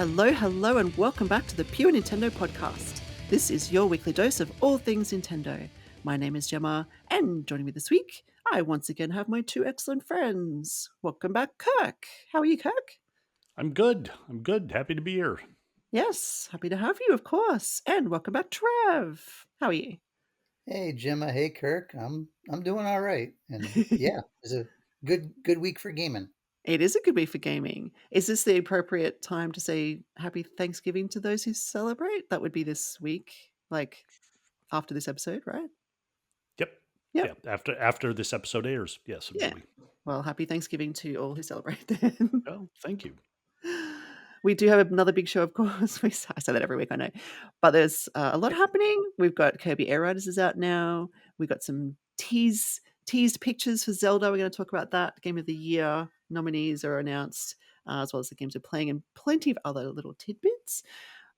Hello, hello, and welcome back to the Pure Nintendo Podcast. This is your weekly dose of all things Nintendo. My name is Gemma, and joining me this week, I once again have my two excellent friends. Welcome back, Kirk. How are you, Kirk? I'm good. Happy to be here. Yes, happy to have you, of course. And welcome back, Trev. How are you? Hey Gemma, hey Kirk. I'm doing all right. And yeah, it's a good week for gaming. It is a good week for gaming. Is this the appropriate time to say happy Thanksgiving to those who celebrate? That would be this week, like after this episode, right? Yep. Yep. Yeah. After this episode airs, yes, it will Yeah. be. Well, happy Thanksgiving to all who celebrate then. Oh, thank you. We do have another big show, of course. I say that every week, I know. But there's a lot happening. We've got Kirby Air Riders is out now. We've got some teased pictures for Zelda. We're going to talk about that. Game of the Year nominees are announced, as well as the games we're playing and plenty of other little tidbits.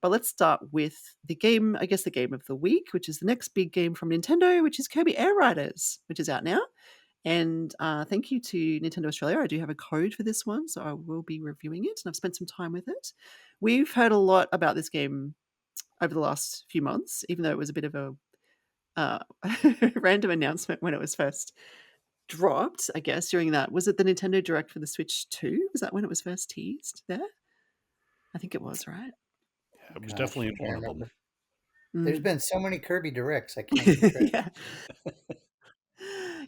But let's start with the game, I guess the game of the week, which is the next big game from Nintendo, which is Kirby Air Riders, which is out now. And thank you to Nintendo Australia. I do have a code for this one, so I will be reviewing it, and I've spent some time with it. We've heard a lot about this game over the last few months, even though it was a bit of a random announcement when it was first dropped, I guess, during that. Was it the Nintendo Direct for the Switch 2? Was that when it was first teased there? I think it was, right? Yeah, it was Gosh, definitely I one can't of them. remember. There's Mm. been so many Kirby Directs, I can't keep track. Yeah.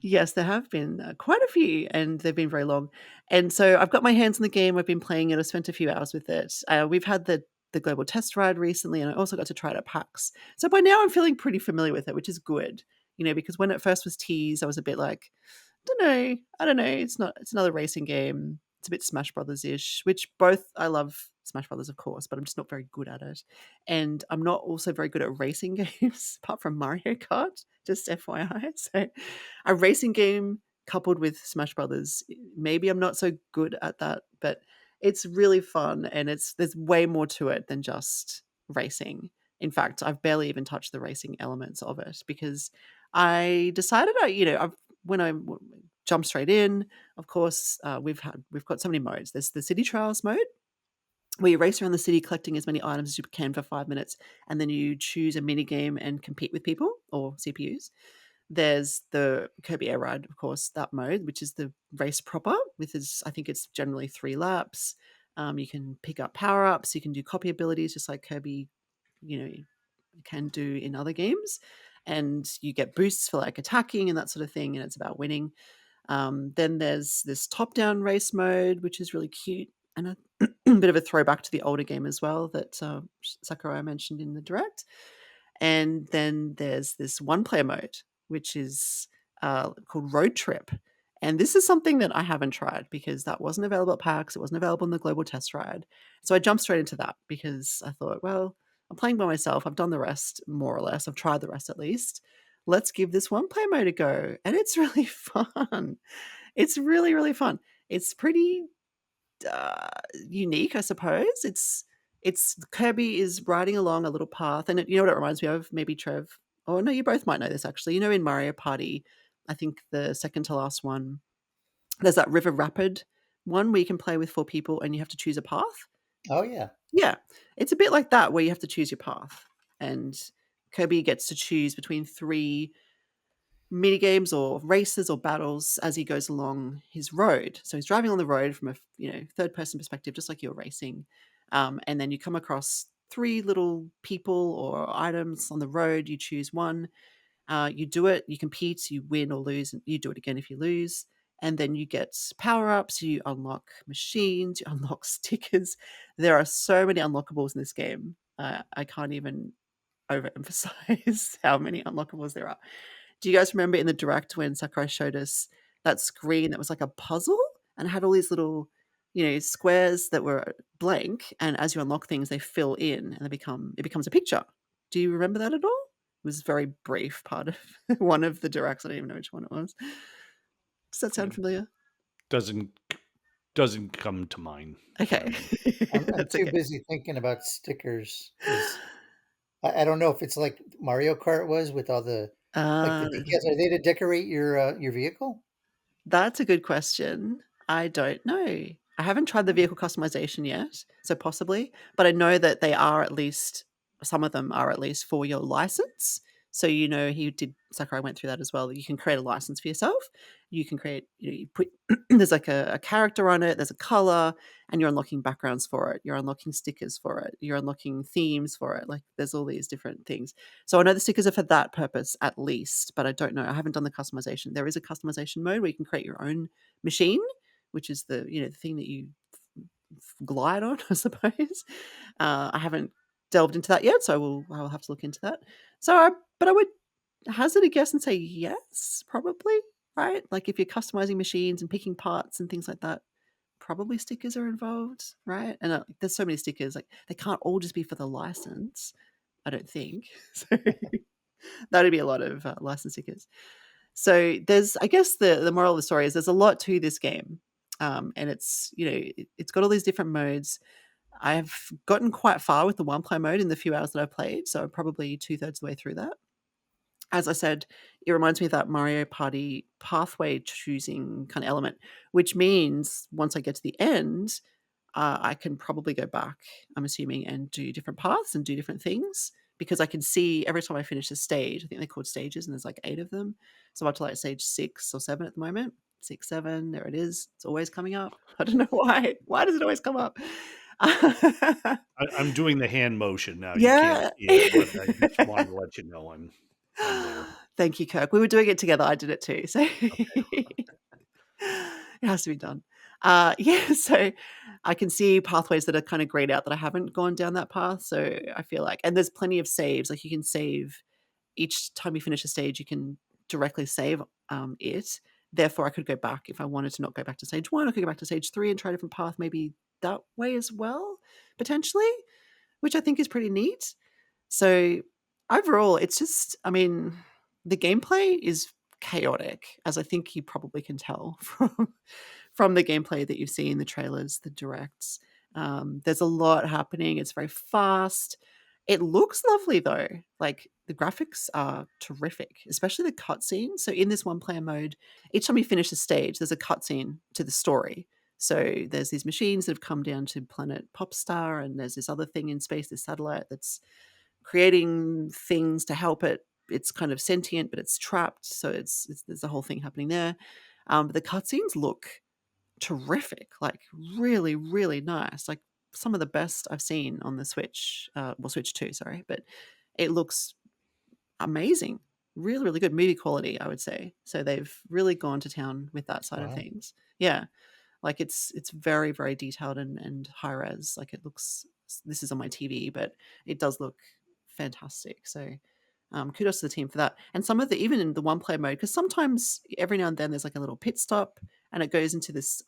Yes, there have been quite a few, and they've been very long. And so I've got my hands on the game. I've been playing it. I spent a few hours with it. We've had the global test ride recently, and I also got to try it at PAX. So by now I'm feeling pretty familiar with it, which is good. Because when it first was teased, I was a bit like, I don't know. It's not. It's another racing game. It's a bit Smash Brothers ish, which both I love Smash Brothers, of course, but I'm just not very good at it. And I'm not also very good at racing games, apart from Mario Kart, just FYI. So a racing game coupled with Smash Brothers, maybe I'm not so good at that, but it's really fun and there's way more to it than just racing. In fact, I've barely even touched the racing elements of it because I decided when I jumped straight in, of course, we've got so many modes. There's the city trials mode, where you race around the city collecting as many items as you can for 5 minutes, and then you choose a mini game and compete with people or CPUs. There's the Kirby Air Ride, of course, that mode, which is the race proper, I think it's generally 3 laps. You can pick up power ups, you can do copy abilities, just like Kirby, can do in other games, and you get boosts for like attacking and that sort of thing, and it's about winning. Then there's this top-down race mode, which is really cute and a bit of a throwback to the older game as well that Sakurai mentioned in the direct. And then there's this one-player mode, which is called Road Trip. And this is something that I haven't tried because that wasn't available at PAX. It wasn't available in the global test ride. So I jumped straight into that because I thought, well, I'm playing by myself. I've done the rest more or less. I've tried the rest at least. Let's give this one player mode a go. And it's really fun. It's really, really fun. It's pretty unique, I suppose. It's Kirby is riding along a little path, and you know what it reminds me of? Maybe Trev. Oh no, you both might know this actually. In Mario Party, I think the second to last one, there's that River Rapid one where you can play with 4 people and you have to choose a path. Oh yeah. Yeah, it's a bit like that where you have to choose your path, and Kirby gets to choose between 3 mini games or races or battles as he goes along his road. So he's driving on the road from a third person perspective, just like you're racing, and then you come across 3 little people or items on the road. You choose one, you do it, you compete, you win or lose, and you do it again if you lose. And then you get power ups, you unlock machines, you unlock stickers. There are so many unlockables in this game. I can't even overemphasize how many unlockables there are. Do you guys remember in the direct when Sakurai showed us that screen that was like a puzzle and had all these little, squares that were blank, and as you unlock things, they fill in and it becomes a picture. Do you remember that at all? It was a very brief part of one of the directs. I don't even know which one it was. Does that sound It familiar? doesn't come to mind. Okay. I'm That's too okay. busy thinking about stickers because I don't know if it's like Mario Kart was with all the Uh, details. Are they to decorate your vehicle? that's a good question. I don't know. I haven't tried the vehicle customization yet, so possibly, but I know that they are at least some of them are at least for your license. So he did Sakurai went through that as well. You can create a license for yourself. You can create you put there's like a character on it, there's a color, and you're unlocking backgrounds for it. You're unlocking stickers for it. You're unlocking themes for it. Like there's all these different things. So I know the stickers are for that purpose at least, but I don't know. I haven't done the customization. There is a customization mode where you can create your own machine, which is the thing that you glide on, I suppose. I haven't delved into that yet, so I'll have to look into that. But I would hazard a guess and say yes, probably, right? Like if you're customizing machines and picking parts and things like that, probably stickers are involved, right? And there's so many stickers, like they can't all just be for the license, I don't think. So that'd be a lot of license stickers. So I guess the moral of the story is there's a lot to this game. And it's got all these different modes. I've gotten quite far with the one player mode in the few hours that I've played, so I'm probably 2/3 of the way through that. As I said, it reminds me of that Mario Party pathway choosing kind of element, which means once I get to the end, I can probably go back, I'm assuming, and do different paths and do different things because I can see every time I finish a stage. I think they're called stages, and there's like 8 of them. So I'm up to like stage 6 or 7 at the moment. 6, 7, there it is. It's always coming up. I don't know why. Why does it always come up? I'm doing the hand motion now. You can't Yeah. see it, but I just wanted to let you know I'm there. Thank you, Kirk. We were doing it together. I did it too. So it has to be done. Yeah, so I can see pathways that are kind of grayed out that I haven't gone down that path. So I feel like, and there's plenty of saves. Like you can save each time you finish a stage, you can directly save it. Therefore, I could go back if I wanted to not go back to stage 1. I could go back to stage 3 and try a different path, maybe that way as well, potentially, which I think is pretty neat. So overall, it's just, I mean, the gameplay is chaotic, as I think you probably can tell from the gameplay that you see in the trailers, the directs. There's a lot happening. It's very fast. It looks lovely though. Like the graphics are terrific, especially the cutscene. So in this one player mode, each time you finish a stage, there's a cutscene to the story. So there's these machines that have come down to planet Popstar, and there's this other thing in space, this satellite that's creating things to help it. It's kind of sentient, but it's trapped. So there's a whole thing happening there. But the cutscenes look terrific, like really, really nice. Like some of the best I've seen on the Switch. Switch 2, sorry, but it looks amazing. Really, really good movie quality, I would say. So they've really gone to town with that side of things. Yeah. Like it's very, very detailed and high res. Like it looks, this is on my TV, but it does look fantastic. So kudos to the team for that. And some of even in the one player mode, because sometimes every now and then there's like a little pit stop and it goes into this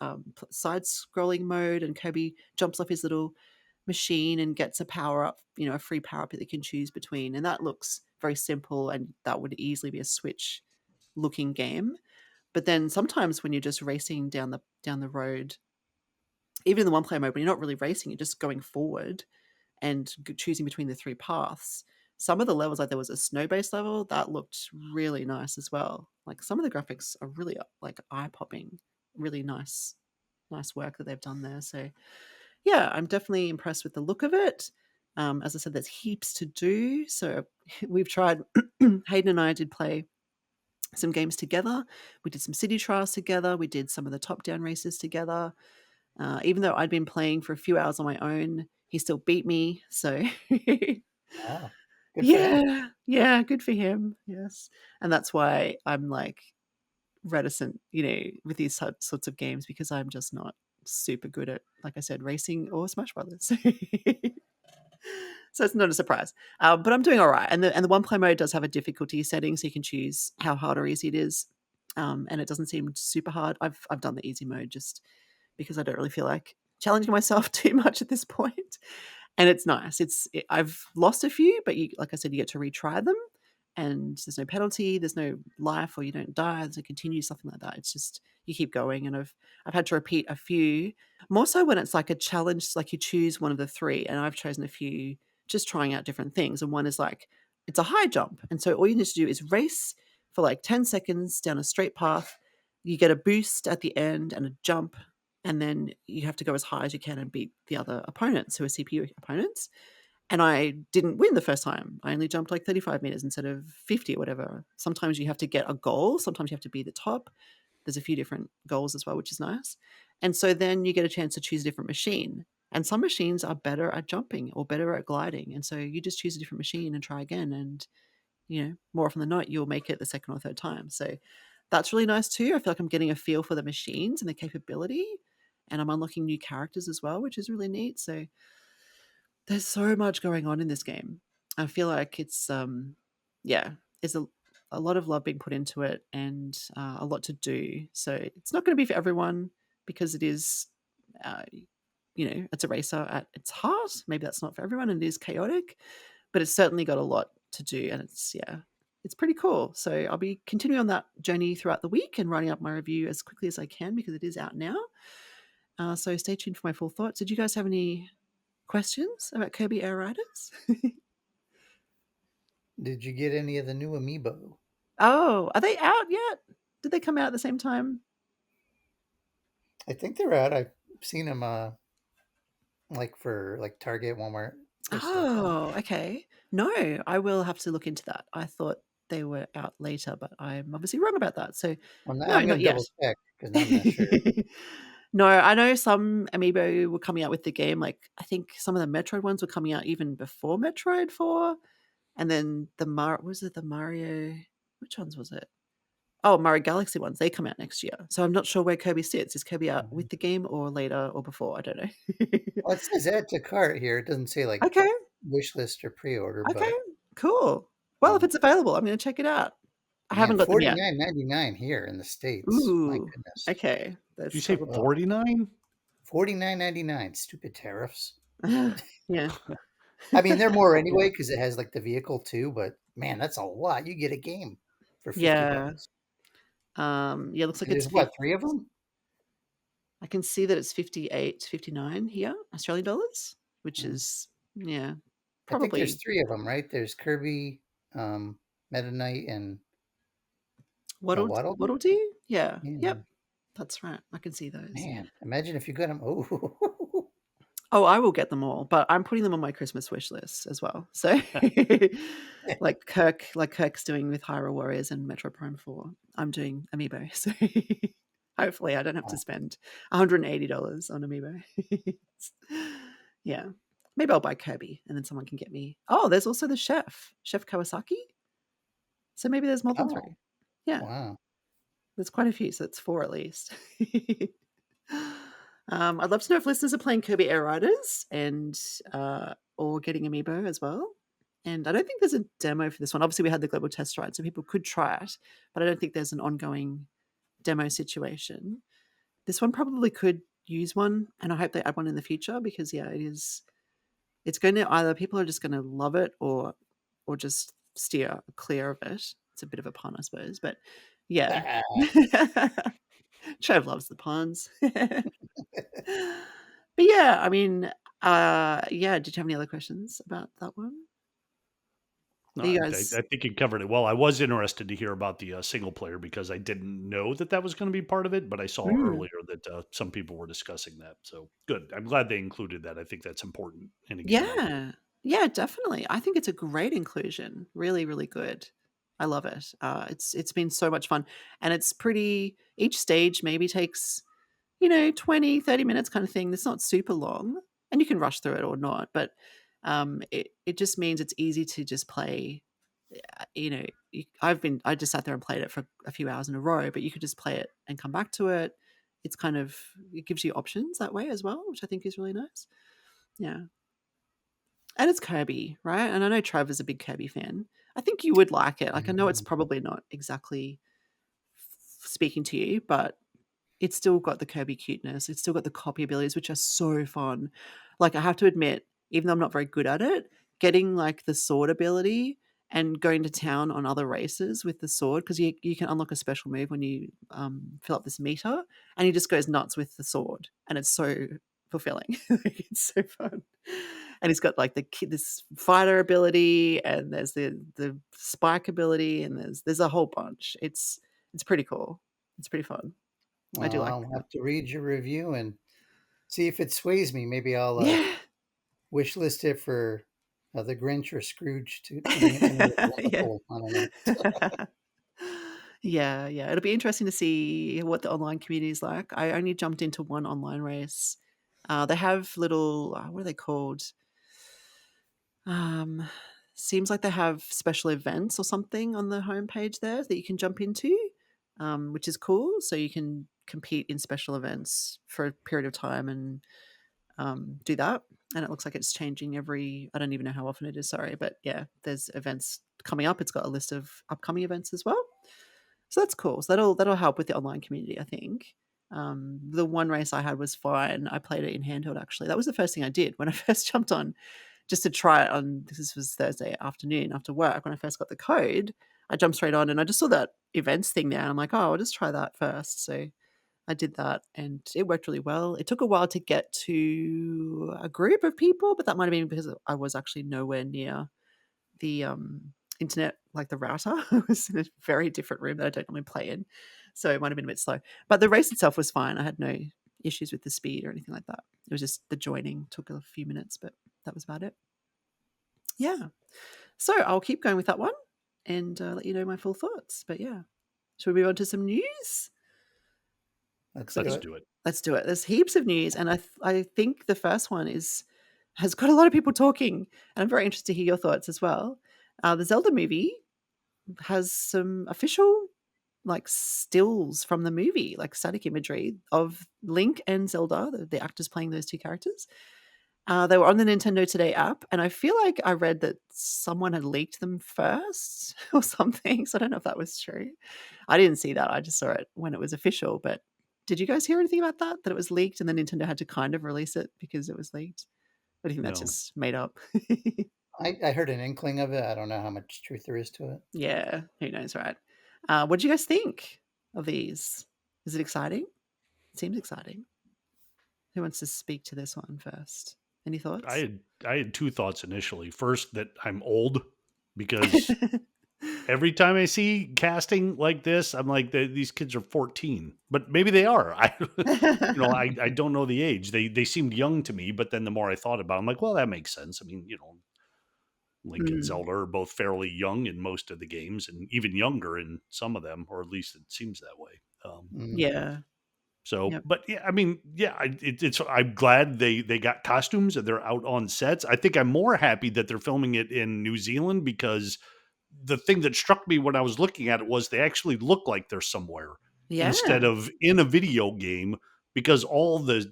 side scrolling mode, and Kirby jumps off his little machine and gets a power up, a free power up that they can choose between. And that looks very simple, and that would easily be a Switch looking game. But then sometimes when you're just racing down the road, even in the one player mode, when you're not really racing, you're just going forward and choosing between the 3 paths. Some of the levels, like there was a snow-based level that looked really nice as well. Like some of the graphics are really like eye-popping, really nice work that they've done there. So yeah, I'm definitely impressed with the look of it. As I said, there's heaps to do. So we've tried, Hayden and I did play some games together. We did some city trials together. We did some of the top-down races together. Even though I'd been playing for a few hours on my own, he still beat me. So Wow. Good for him. yeah, good for him. Yes. And that's why I'm like reticent, with these sorts of games, because I'm just not super good at, like I said, racing or Smash Brothers. So it's not a surprise. But I'm doing all right. And the one play mode does have a difficulty setting, so you can choose how hard or easy it is. And it doesn't seem super hard. I've done the easy mode just because I don't really feel like challenging myself too much at this point. And it's nice. I've lost a few, but like I said, you get to retry them, and there's no penalty, there's no life, or you don't die, there's no continue, something like that. It's just you keep going. And I've had to repeat a few, more so when it's like a challenge, like you choose one of the 3, and I've chosen a few just trying out different things. And one is like, it's a high jump. And so all you need to do is race for like 10 seconds down a straight path. You get a boost at the end and a jump and then you have to go as high as you can and beat the other opponents who are CPU opponents. And I didn't win the first time. I only jumped like 35 meters instead of 50 or whatever. Sometimes you have to get a goal. Sometimes you have to be the top. There's a few different goals as well, which is nice. And so then you get a chance to choose a different machine. And some machines are better at jumping or better at gliding. And so you just choose a different machine and try again. And, more often than not, you'll make it the second or third time. So that's really nice too. I feel like I'm getting a feel for the machines and the capability. And I'm unlocking new characters as well, which is really neat. So there's so much going on in this game. I feel like it's it's a lot of love being put into it and a lot to do. So it's not going to be for everyone because it is, it's a racer at its heart. Maybe that's not for everyone and it is chaotic, but it's certainly got a lot to do and it's pretty cool. So I'll be continuing on that journey throughout the week and writing up my review as quickly as I can because it is out now. So stay tuned for my full thoughts. Did you guys have any questions about Kirby Air Riders? Did you get any of the new amiibo? Oh, are they out yet? Did they come out at the same time? I think they're out. I've seen them like for like Target, Walmart. They're still coming. Oh, okay. No, I will have to look into that. I thought they were out later, but I'm obviously wrong about that. So Well, now no, I'm not going to yet. double check because now I'm not sure. No, I know some amiibo were coming out with the game. Like I think some of the Metroid ones were coming out even before Metroid 4. And then the Mario? Which ones was it? Oh, Mario Galaxy ones. They come out next year. So I'm not sure where Kirby sits. Is Kirby out with the game or later or before? I don't know. Well, it says add to cart here. It doesn't say like Okay. wish list or pre-order, Okay. but Cool. Well, if it's available, I'm going to check it out. I man, haven't got them yet. $49.99 here in the States. My Ooh. goodness. Okay. Did That's you say probably 49? $49.99. Stupid tariffs. yeah. I mean, they're more anyway because it has like the vehicle too. But man, that's a lot. You get a game for Yeah. $50. Yeah, looks like And it's there's what, 3 of them? I can see that it's 58, 59 here, Australian dollars, which Mm. is I think probably there's 3 of them, right? There's Kirby, Meta Knight, and Waddle Dee. Waddle Dee? Yeah. Yeah. Yep. That's right. I can see those. Man, imagine if you got them. Oh, Oh, I will get them all, but I'm putting them on my Christmas wish list as well. So, like Kirk's doing with Hyrule Warriors and Metro Prime 4, I'm doing Amiibo. So, hopefully, I don't have to spend $180 on Amiibo. Yeah, maybe I'll buy Kirby, and then someone can get me. Oh, there's also the Chef Kawasaki. So maybe there's more than 3. Yeah, wow. there's quite a few, so it's 4 at least. I'd love to know if listeners are playing Kirby Air Riders and or getting Amiibo as well. And I don't think there's a demo for this one. Obviously, we had the global test ride, so people could try it, but I don't think there's an ongoing demo situation. This one probably could use one, and I hope they add one in the future because it is. It's going to either people are just going to love it or just steer clear of it. It's a bit of a pun, I suppose, but yeah. Trev loves the puns. But yeah, I mean, yeah, did you have any other questions about that one? No, You I guys, think you covered it well. I was interested to hear about the single player because I didn't know that was going to be part of it, but I saw earlier that some people were discussing that. So good. I'm glad they included that. I think that's important in a game like this. yeah, definitely. I think it's a great inclusion. Really, really good. I love it. It's been so much fun, and it's pretty. Each stage maybe takes 20, 30 minutes kind of thing. It's not super long, and you can rush through it or not, but it just means it's easy to just play. I just sat there and played it for a few hours in a row, but you could just play it and come back to it. It's it gives you options that way as well, which I think is really nice. Yeah. And it's Kirby, right? And I know Trevor's a big Kirby fan. I think you would like it. Like, I know it's probably not exactly speaking to you, but it's still got the Kirby cuteness. It's still got the copy abilities, which are so fun. Like, I have to admit, even though I'm not very good at it, getting like the sword ability and going to town on other races with the sword, because you can unlock a special move when you fill up this meter, and he just goes nuts with the sword, and it's so fulfilling. It's so fun. And he's got like this fighter ability, and there's the spike ability, and there's a whole bunch. It's pretty cool. It's pretty fun. I do like I'll that. have to read your review and see if it sways me. Maybe I'll Yeah. wish list it for the Grinch or Scrooge to bring it nearer the Yeah. Liverpool. I don't know. Yeah, yeah. It'll be interesting to see what the online community is like. I only jumped into one online race. They have little, what are they called? Um, Seems like they have special events or something on the homepage there that you can jump into, which is cool. So you can compete in special events for a period of time and do that. And it looks like it's changing I don't even know how often it is, sorry. But yeah, there's events coming up. It's got a list of upcoming events as well. So that's cool. So that'll help with the online community, I think. The one race I had was fine. I played it in handheld actually. That was the first thing I did when I first jumped on, just to try it on. This was Thursday afternoon after work when I first got the code. I jumped straight on and I just saw that events thing there and I'm like, oh, I'll just try that first. So I did that and it worked really well. It took a while to get to a group of people, but that might have been because I was actually nowhere near the internet, like the router. I was in a very different room that I don't normally play in. So it might have been a bit slow. But the race itself was fine. I had no issues with the speed or anything like that. It was just the joining took a few minutes, but that was about it. Yeah. So I'll keep going with that one and let you know my full thoughts. But yeah. Should we move on to some news? Let's do Let's it. do it. Let's do it. There's heaps of news, and I think the first one has got a lot of people talking, and I'm very interested to hear your thoughts as well. The Zelda movie has some official like stills from the movie, like static imagery of Link and Zelda, the actors playing those two characters. They were on the Nintendo Today app, and I feel like I read that someone had leaked them first or something. So I don't know if that was true. I didn't see that. I just saw it when it was official. But did you guys hear anything about that? That it was leaked and then Nintendo had to kind of release it because it was leaked? Or do you think that's No. just made up? I heard an inkling of it. I don't know how much truth there is to it. Yeah, who knows, right? What do you guys think of these? Is it exciting? It seems exciting. Who wants to speak to this one first? Any thoughts? I had two thoughts initially. First, that I'm old because every time I see casting like this, I'm like, these kids are 14, but maybe they are. I don't know the age. They seemed young to me, but then the more I thought about it, I'm like, well, that makes sense. I mean, Link and Mm, Zelda are both fairly young in most of the games and even younger in some of them, or at least it seems that way. Mm. yeah. So, Yep. but yeah, I mean, yeah, it's. I'm glad they got costumes and they're out on sets. I think I'm more happy that they're filming it in New Zealand because the thing that struck me when I was looking at it was they actually look like they're somewhere Yeah. instead of in a video game. Because all the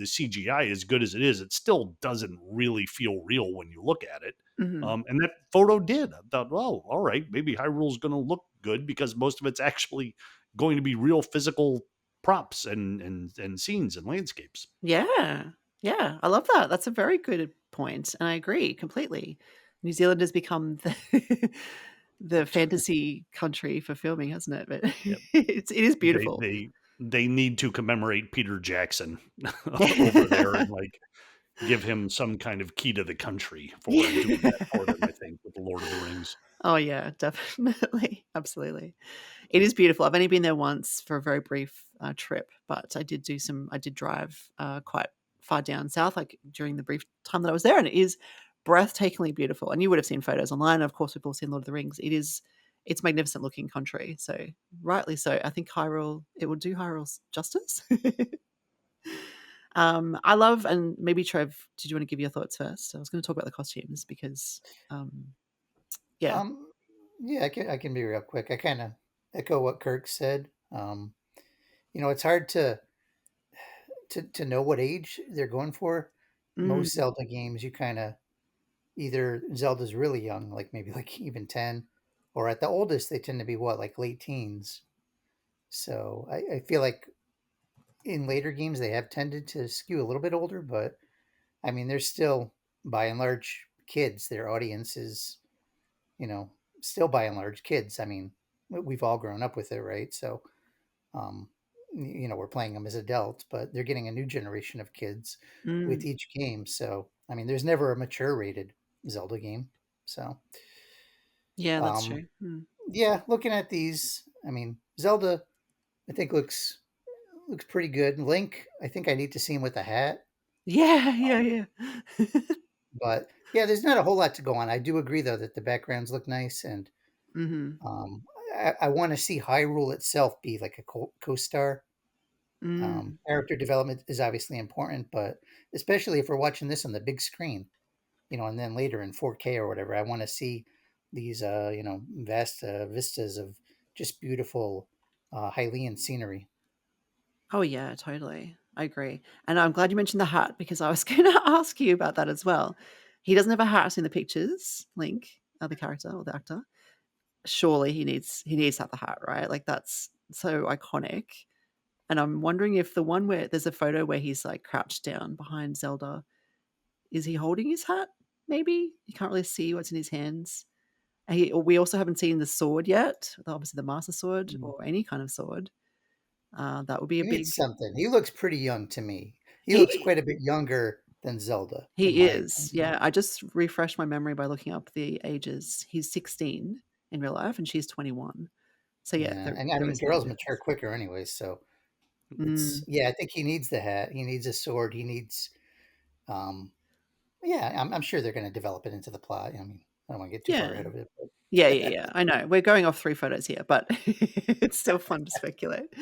CGI, as good as it is, it still doesn't really feel real when you look at it. Mhm. And that photo did. I thought, well, all right, maybe Hyrule's going to look good because most of it's actually going to be real physical props and scenes and landscapes. Yeah. Yeah, I love that. That's a very good point, and I agree completely. New Zealand has become the the fantasy country for filming, hasn't it? But Yep. it is They beautiful. they they need to commemorate Peter Jackson over there and like give him some kind of key to the country for doing that for them. I think with the Lord of the Rings. Oh, yeah, definitely. Absolutely. It is beautiful. I've only been there once for a very brief, trip, but I did drive, quite far down south, like, during the brief time that I was there, and it is breathtakingly beautiful, and you would have seen photos online. Of course, we've all seen Lord of the Rings. It's magnificent looking country, so rightly so. I think Hyrule it will do Hyrule's justice. I love and maybe Trev, did you wanna give your thoughts first? I was gonna talk about the costumes because, yeah. Um, yeah, I can be real quick. I kind of echo what Kirk said. It's hard to know what age they're going for. Most Mm, Zelda games, you kind of either Zelda's really young, like maybe like even 10, or at the oldest, they tend to be what, like late teens. So I feel like in later games, they have tended to skew a little bit older, but I mean, they're still by and large kids. Their audience is, you know, still by and large kids. I mean, we've all grown up with it, right? So, um, we're playing them as adults, but they're getting a new generation of kids with mm. each game. So, I mean, there's never a mature rated Zelda game. So, Yeah, that's um, true. Mm. yeah, looking at these, I mean, Zelda, I think looks looks pretty good. Link, I think I need to see him with a hat. Yeah, yeah, yeah. But yeah, there's not a whole lot to go on. I do agree though that the backgrounds look nice, and Mhm. um, I want to see Hyrule itself be like a co-star. Mm. Character development is obviously important, but especially if we're watching this on the big screen, and then later in 4K or whatever, I want to see these, vast vistas of just beautiful Hylian scenery. Oh, yeah, totally. I agree. And I'm glad you mentioned the hat because I was gonna ask you about that as well. He doesn't have a hat in the pictures, Link, the character or the actor. Surely he needs to have the hat, right? Like, that's so iconic. And I'm wondering if the one where there's a photo where he's, like, crouched down behind Zelda, is he holding his hat, maybe? You can't really see what's in his hands. We also haven't seen the sword yet, obviously the Master Sword Mm. or any kind of sword. That would be a He needs big something. He looks pretty young to me. He looks he quite a bit younger than Zelda, in he my is, opinion. yeah, I just refreshed my memory by looking up the ages. He's 16 in real life, and she's 21. So, yeah, Yeah, there and I there mean, is a bit of girls a mature difference. quicker anyway, so Mm, yeah, I think he needs the hat. He needs a sword. He needs, um, yeah, I'm sure they're going to develop it into the plot. I mean, I don't want to get too far yeah. ahead of it, Yeah, yeah, but yeah, I know. We're going off 3 photos here, but it's still fun to speculate.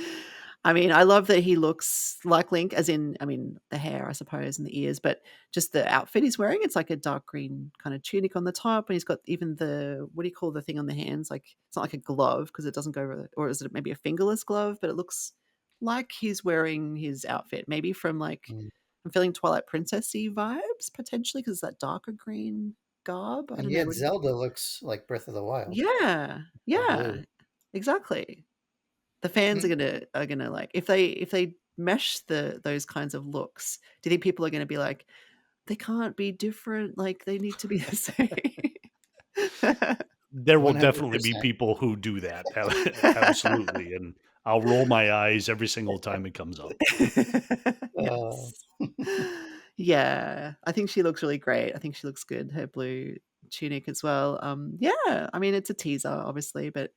I mean, I love that he looks like Link, as in, I mean, the hair, I suppose, and the ears, but just the outfit he's wearing, it's like a dark green kind of tunic on the top, and he's got even the what do you call the thing on the hands? Like, it's not like a glove because it doesn't go over the or is it maybe a fingerless glove? But it looks like he's wearing his outfit, maybe from, like Mm. I'm feeling Twilight Princess-y vibes, potentially, because that darker green garb. I And don't know, yet what do you Zelda looks like Breath of the Wild, Yeah, all yeah, blue. exactly. The fans are Mm. gonna, like if they mesh those kinds of looks, do you think people are gonna be like, "They can't be different, like, they need to be the same?" There will definitely be 100%. people who do that. Absolutely. And I'll roll my eyes every single time it comes up. Uh, Yes. Yeah, I think she looks really great. I think she looks good, her blue tunic as well. Yeah, I mean, it's a teaser, obviously, but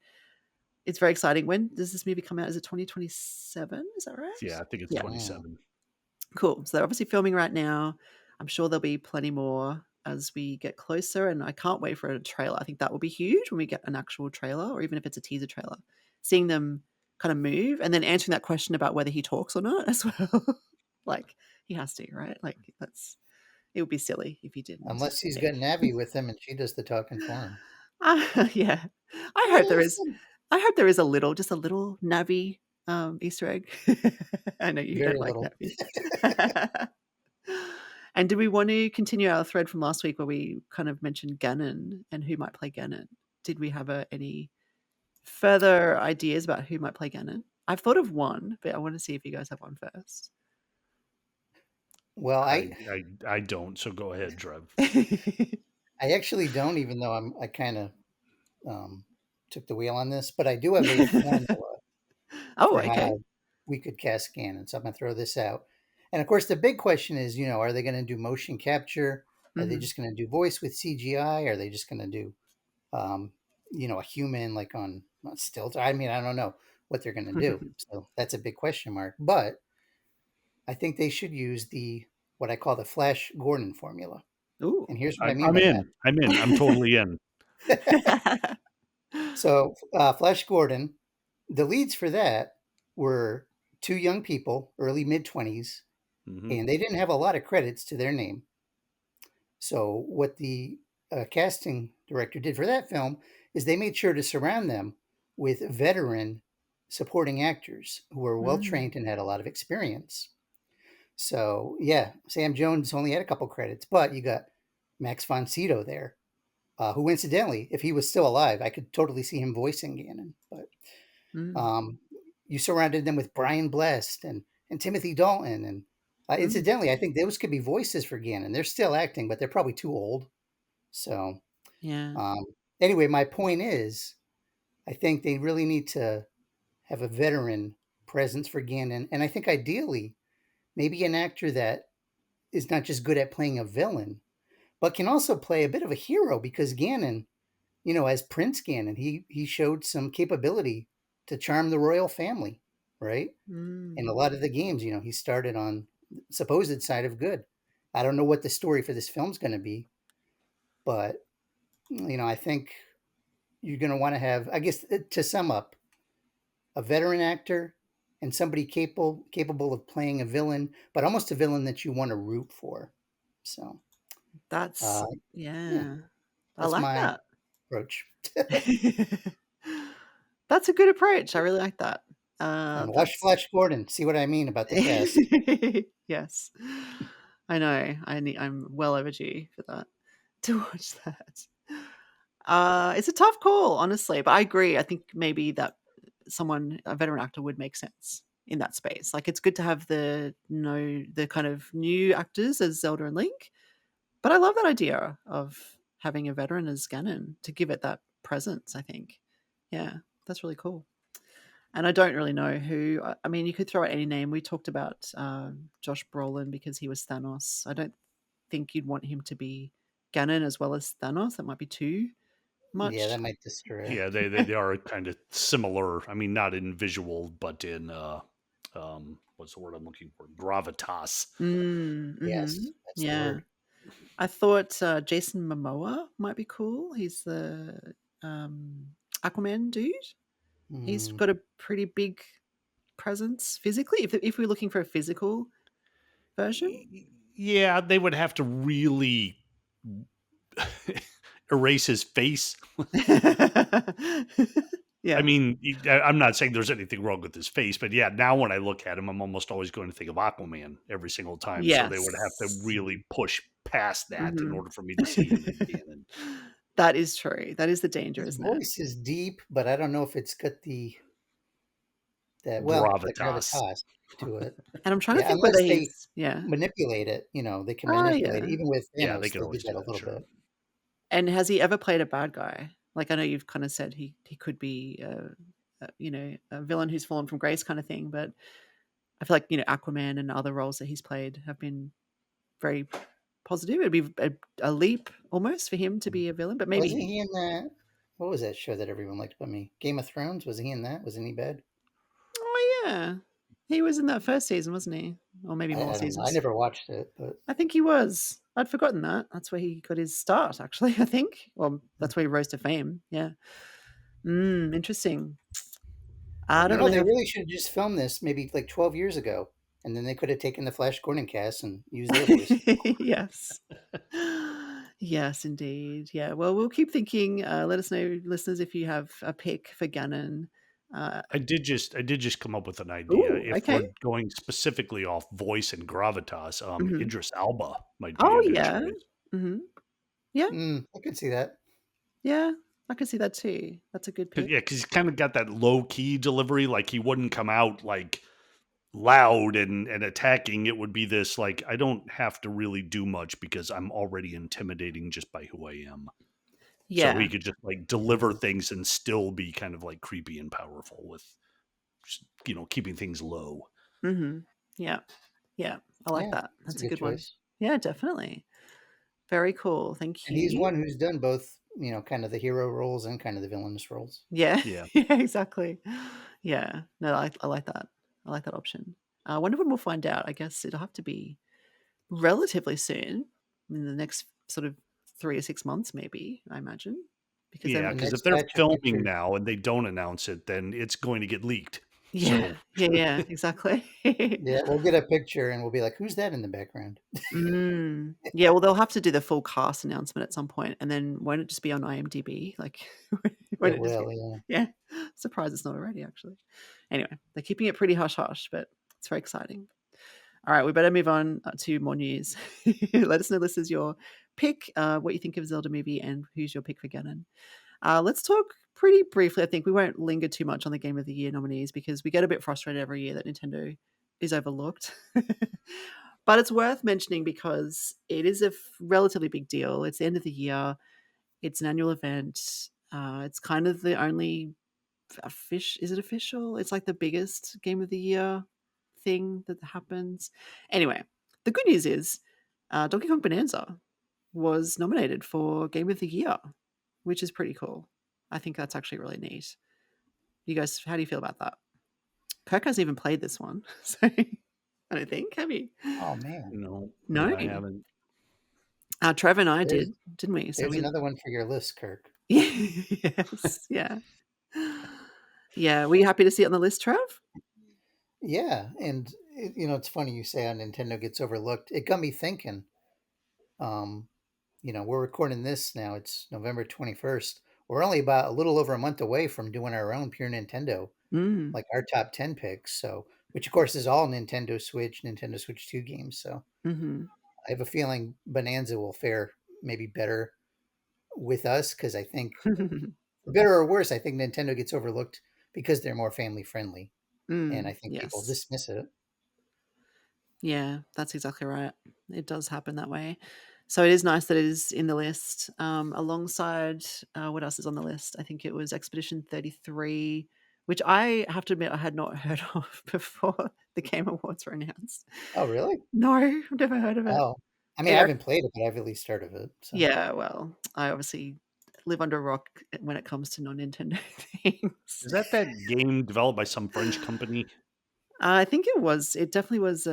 it's very exciting. When does this movie come out? Is it 2027? Is that Yeah, right? I think it's Yeah. 27. Cool. So they're obviously filming right now. I'm sure there'll be plenty more as we get closer, and I can't wait for a trailer. I think that will be huge when we get an actual trailer, or even if it's a teaser trailer. Seeing them kind of move and then answering that question about whether he talks or not as well. Like, he has to, right? Like, that's it would be silly if he didn't. unless he's Yeah. got Navi with him and she does the talking for him. Yeah. I hope there is Listen. I hope there is just a little Navi, Easter egg. I know you don't Very like little. Navi. And do we want to continue our thread from last week where we kind of mentioned Ganon and who might play Ganon? Did we have any further ideas about who might play Ganon? I've thought of one, but I want to see if you guys have one first. Well, I don't. So go ahead, Trev. I actually don't, even though I kind of um, took the wheel on this, but I do have a formula Oh, for okay. how we could cast Ganon. So I'm going to throw this out. And of course, the big question is, are they going to do motion capture? Are they Mhm. just going to do voice with CGI? Are they just going to do, um, a human like on stilts? I mean, I don't know what they're going to do. So that's a big question mark. But I think they should use the what I call the Flash Gordon formula. Ooh. And here's what I I'm, mean I'm by in. I'm in. I'm totally in. that. So, Flash Gordon, the leads for that were two young people, early mid 20s, Hmm. and they didn't have a lot of credits to their name. So, what the casting director did for that film is they made sure to surround them with veteran supporting actors who were well Mm. trained and had a lot of experience. So, yeah, Sam Jones only had a couple credits, but you got Max von Sydow there, who incidentally, if he was still alive, I could totally see him voicing Ganon. But Mm. um, you surrounded them with Brian Blessed and Timothy Dalton, and Mm. incidentally, I think those could be voices for Ganon. They're still acting, but they're probably too old. So Yeah. um, anyway, my point is, I think they really need to have a veteran presence for Ganon, and I think ideally, maybe an actor that is not just good at playing a villain, but can also play a bit of a hero because Ganon, as Prince Ganon, he showed some capability to charm the royal family, right? And a Mm. lot of the games, he started on supposed side of good. I don't know what the story for this film's going to be, but I think you're going to want to have, I guess, to sum up, a veteran actor and somebody capable of playing a villain, but almost a villain that you want to root for. So, That's uh, yeah, yeah. I that's like my that. approach. That's a good approach. I really like that. And watch That's Flash Gordon. See what I mean about the cast. yes. I know. I'm well overdue for that to watch that. It's a tough call, honestly, but I agree. I think maybe that a veteran actor would make sense in that space. Like it's good to have the kind of new actors as Zelda and Link, but I love that idea of having a veteran as Ganon to give it that presence, I think. Yeah, that's really cool. And I don't really know who. I mean, you could throw out any name. We talked about Josh Brolin because he was Thanos. I don't think you'd want him to be Ganon as well as Thanos. That might be too Yeah, much. that might distract. Yeah, they are kind of similar. I mean, not in visual, but in what's the word I'm looking for? Gravitas. Mm-hmm. Yes, that's the Yeah. word. I thought Jason Momoa might be cool. He's the um, Aquaman dude. He's Mm, got a pretty big presence physically. If we're looking for a physical version, Yeah, they would have to really erase his face. I yeah, mean, I'm not saying there's anything wrong with his face, but yeah, now when I look at him, I'm almost always going to think of Aquaman every single time. So they would have to yes, really push past that in hmm order for me to see him as Ganon. that is true. That is the danger, his isn't it? voice is deep, but I don't know if it's got the Gravitas. gravitas to it. And I'm trying to Yeah, think whether unless they he's yeah. manipulate it. They can Oh manipulate it. yeah. Even with Yeah, they Thanos, could they did always do that a that, little sure. bit. And has he ever played a bad guy? Like I know you've kind of said he could be a villain who's fallen from grace kind of thing, but I feel like Aquaman and other roles that he's played have been very positive. It'd be a leap almost for him to be a villain, but maybe Wasn't he. he in that? What was that show that everyone liked about me? Game of Thrones? Was he in that? Wasn't he bad? Oh yeah, he was in that first season, wasn't he? Or maybe more I don't know. I seasons. never watched it, but I think he was. I'd forgotten that. That's where he got his start, actually. I think. Well, that's where he rose to fame. Yeah. Interesting. I don't really they have. really should have just filmed this maybe like 12 years ago, and then they could have taken the Flash Gordon cast and used their voice. yes. Yes, indeed. Yeah. Well, we'll keep thinking. Let us know, listeners, if you have a pick for Ganon. Uh, I did just come up with an idea. oh, If okay. we're going specifically off voice and gravitas, Hmm. Idris Alba might be Oh, a good yeah. choice. Hmm. Yeah. I could see that. Yeah. I can see that too. That's a good Cause, pick. yeah, because he's kind of got that low key delivery. Like he wouldn't come out like loud and attacking. It would be this like I don't have to really do much because I'm already intimidating just by who I am. So Yeah. he could just like deliver things and still be kind of like creepy and powerful with keeping things low. Hmm. Yeah. Yeah. I like Yeah, that. it's a That's a good good one. choice. Yeah, definitely. Very cool. Thank And he's you. one who's done both, kind of the hero roles and kind of the villainous roles. Yeah. Yeah. Yeah, exactly. Yeah. No, I like that. I like that option. I wonder when we'll find out. I guess it'll have to be relatively soon, in the next sort of 3 or 6 months, maybe, I imagine, because Yeah, The then because if next they're batch of filming pictures. now and they don't announce it, then it's going to get leaked. yeah, So yeah, yeah, exactly. Yeah, we'll get a picture and we'll be like, "Who's that in the background?" Yeah, well, they'll have to do the full cast announcement at some point, and then won't it just be on IMDb? Like, won't It it just be will, yeah. yeah. Surprised it's not already, actually. Anyway, they're keeping it pretty hush-hush, but it's very exciting. All right, we better move on to more news. Let us know, listeners, your pick, what you think of Zelda movie, and who's your pick for Ganon. Let's talk pretty briefly. I think we won't linger too much on the Game of the Year nominees because we get a bit frustrated every year that Nintendo is overlooked. But it's worth mentioning because it is a relatively big deal. It's the end of the year. It's an annual event. It's kind of the only is it official? It's like the biggest Game of the Year thing that happens. Anyway, the good news is Donkey Kong Bonanza was nominated for Game of the Year, which is pretty cool. I think that's actually really neat. You guys, how do you feel about that? Kirk hasn't even played this one, so I don't think. Have you? Oh man, No, No. I haven't. Trevor and I there's did, didn't we? So there's we another one for your list, Kirk. yes, yeah. Yeah, were you happy to see it on the list, Trev? Yeah, and it's funny you say how Nintendo gets overlooked. It got me thinking. Um, we're recording this now. It's November 21st. We're only about a little over a month away from doing our own pure Nintendo, Mm. like our top 10 picks. So, which of course is all Nintendo Switch 2 games. So Mhm. I have a feeling Bonanza will fare maybe better with us because I think, for better or worse, I think Nintendo gets overlooked because they're more family friendly, and I think people Yes. dismiss it. Yeah, that's exactly right. It does happen that way. So it is nice that it is in the list, alongside, what else is on the list? I think it was Expedition 33, which I have to admit I had not heard of before the Game Awards were announced. Oh, really? No, I've never heard of it. Oh, I mean, I It haven't played it, but I've at least heard of it. So, Yeah, well, I obviously live under a rock when it comes to non-Nintendo things. Is that game developed by some French company? I think it definitely was,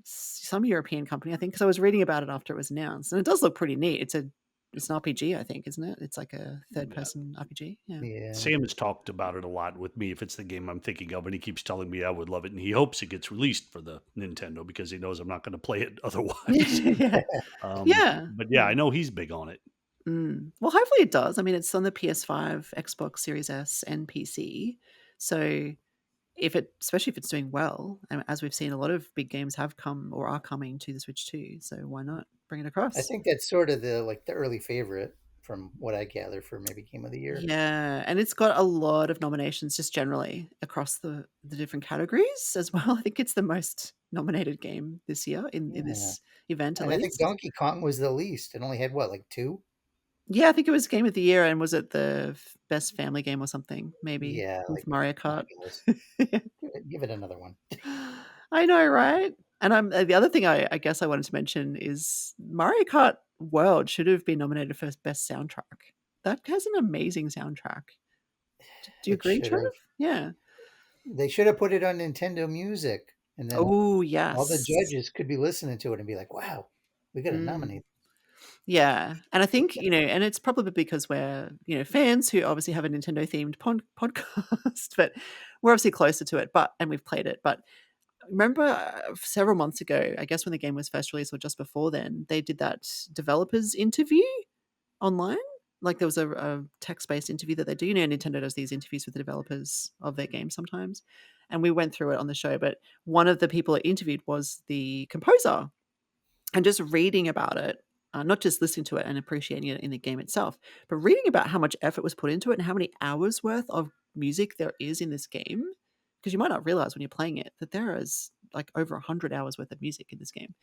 some European company, I think, because I was reading about it after it was announced, and it does look pretty neat. It's an RPG, I think, isn't it? It's like a Yeah. third-person RPG, yeah. yeah, Sam has talked about it a lot with me if it's the game I'm thinking of, and he keeps telling me I would love it, and he hopes it gets released for the Nintendo because he knows I'm not going to play it otherwise. Yeah. Yeah. But yeah, I know he's big on it. Well, hopefully it does. I mean, it's on the PS5, Xbox Series S, and PC, so especially if it's doing well, and as we've seen, a lot of big games have come or are coming to the Switch too, so why not bring it I across? think that's sort of the early favorite from what I gather for maybe Game of the Year. Yeah, and it's got a lot of nominations just generally across the different categories as well. I think it's the most nominated game this year in Yeah, this event at and I think least. Donkey Kong was the least. It only had what, like two? Yeah, I think it was Game of the Year, and was it the best family game or something, maybe Yeah, with like Mario Kart? ridiculous. Give it another one. I know, right? And the other thing I guess I wanted to mention is Mario Kart World should have been nominated for best soundtrack. That has an amazing soundtrack. Do you It agree, should Trev? have. Yeah. They should have put it on Nintendo Music, and then Oh, all the yes. judges could be listening to it and be like, "Wow, we got to Mm. nominate." Yeah, and I think, and it's probably because we're, fans who obviously have a Nintendo themed podcast, but we're obviously closer to it, and we've played it. But remember, several months ago, I guess when the game was first released or just before then, they did that developers interview online. Like there was a text-based interview that they do. Nintendo does these interviews with the developers of their games sometimes. And we went through it on the show, but one of the people it interviewed was the composer. And just reading about it, not just listening to it and appreciating it in the game itself, but reading about how much effort was put into it and how many hours worth of music there is in this game. Because you might not realize when you're playing it that there is like over 100 hours worth of music in this game.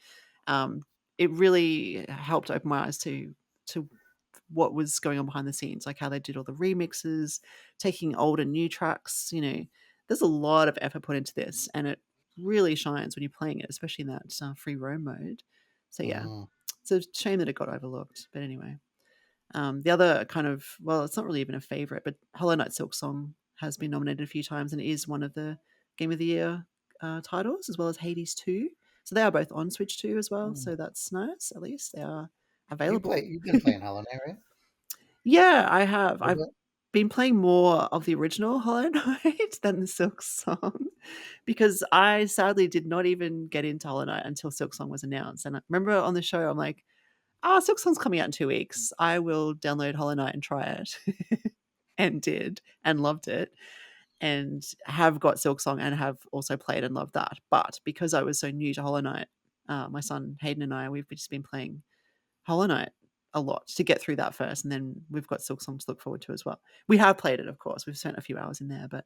Um, it really helped open my eyes to what was going on behind the scenes, like how they did all the remixes, taking old and new tracks. There's a lot of effort put into this, and it really shines when you're playing it, especially in that free roam mode. So yeah, Mm. it's a shame that it got overlooked. But anyway, the other kind of, well, it's not really even a favorite, but Hollow Knight Silk Song has been nominated a few times and is one of the Game of the Year titles, as well as Hades 2. So they are both on Switch 2 as well. Mm. So that's nice. At least they are You available. play. You've been playing Hollow Knight, right? Yeah, I have. What I've about- been playing more of the original Hollow Knight than the Silk Song because I sadly did not even get into Hollow Knight until Silk Song was announced. And I remember on the show, I'm like, Silk Song's coming out in 2 weeks. I will download Hollow Knight and try it. And did, and loved it. And have got Silk Song and have also played and loved that. But because I was so new to Hollow Knight, my son Hayden and I, we've just been playing Hollow Knight a lot to get through that first, and then we've got Silk Song to look forward to as well. We have played it, of course. We've spent a few hours in there, but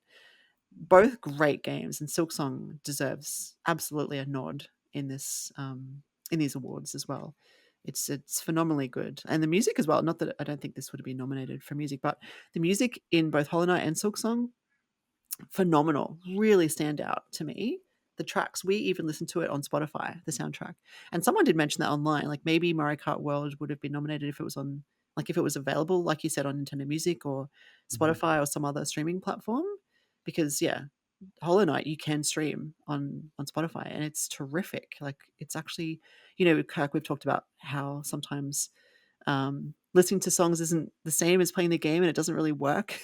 both great games, and Silk Song deserves absolutely a nod in these awards as well. It's phenomenally good, and the music as well. Not that I don't think this would have been nominated for music, but the music in both Hollow Knight and Silk Song, phenomenal. Really stand out to me. The tracks, we even listened to it on Spotify, the soundtrack. And someone did mention that online, like maybe Mario Kart World would have been nominated if it was on, like if it was available, like you said, on Nintendo Music or Mhm. Spotify or some other streaming platform. Because yeah, Hollow Knight you can stream on Spotify, and it's terrific. Like, it's actually, with Kirk, we've talked about how sometimes listening to songs isn't the same as playing the game, and it doesn't really work.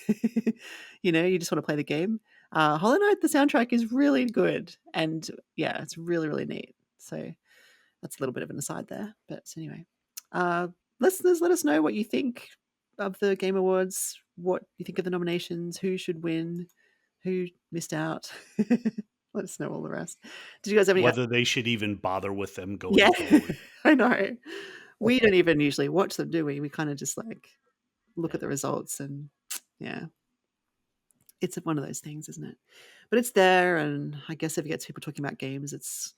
You just want to play the game. Hollow Knight, the soundtrack is really good, and yeah, it's really, really neat. So that's a little bit of an aside there. But anyway, listeners, let us know what you think of the Game Awards, what you think of the nominations, who should win, who missed out. Let us know all the rest. Did you guys have any? Whether they should even bother with them going Yeah, forward. I know. We don't even usually watch them, do we? We kind of just like look Yeah. at the results, and yeah, it's one of those things, isn't it? But it's there, and I guess if it gets people talking about games, it's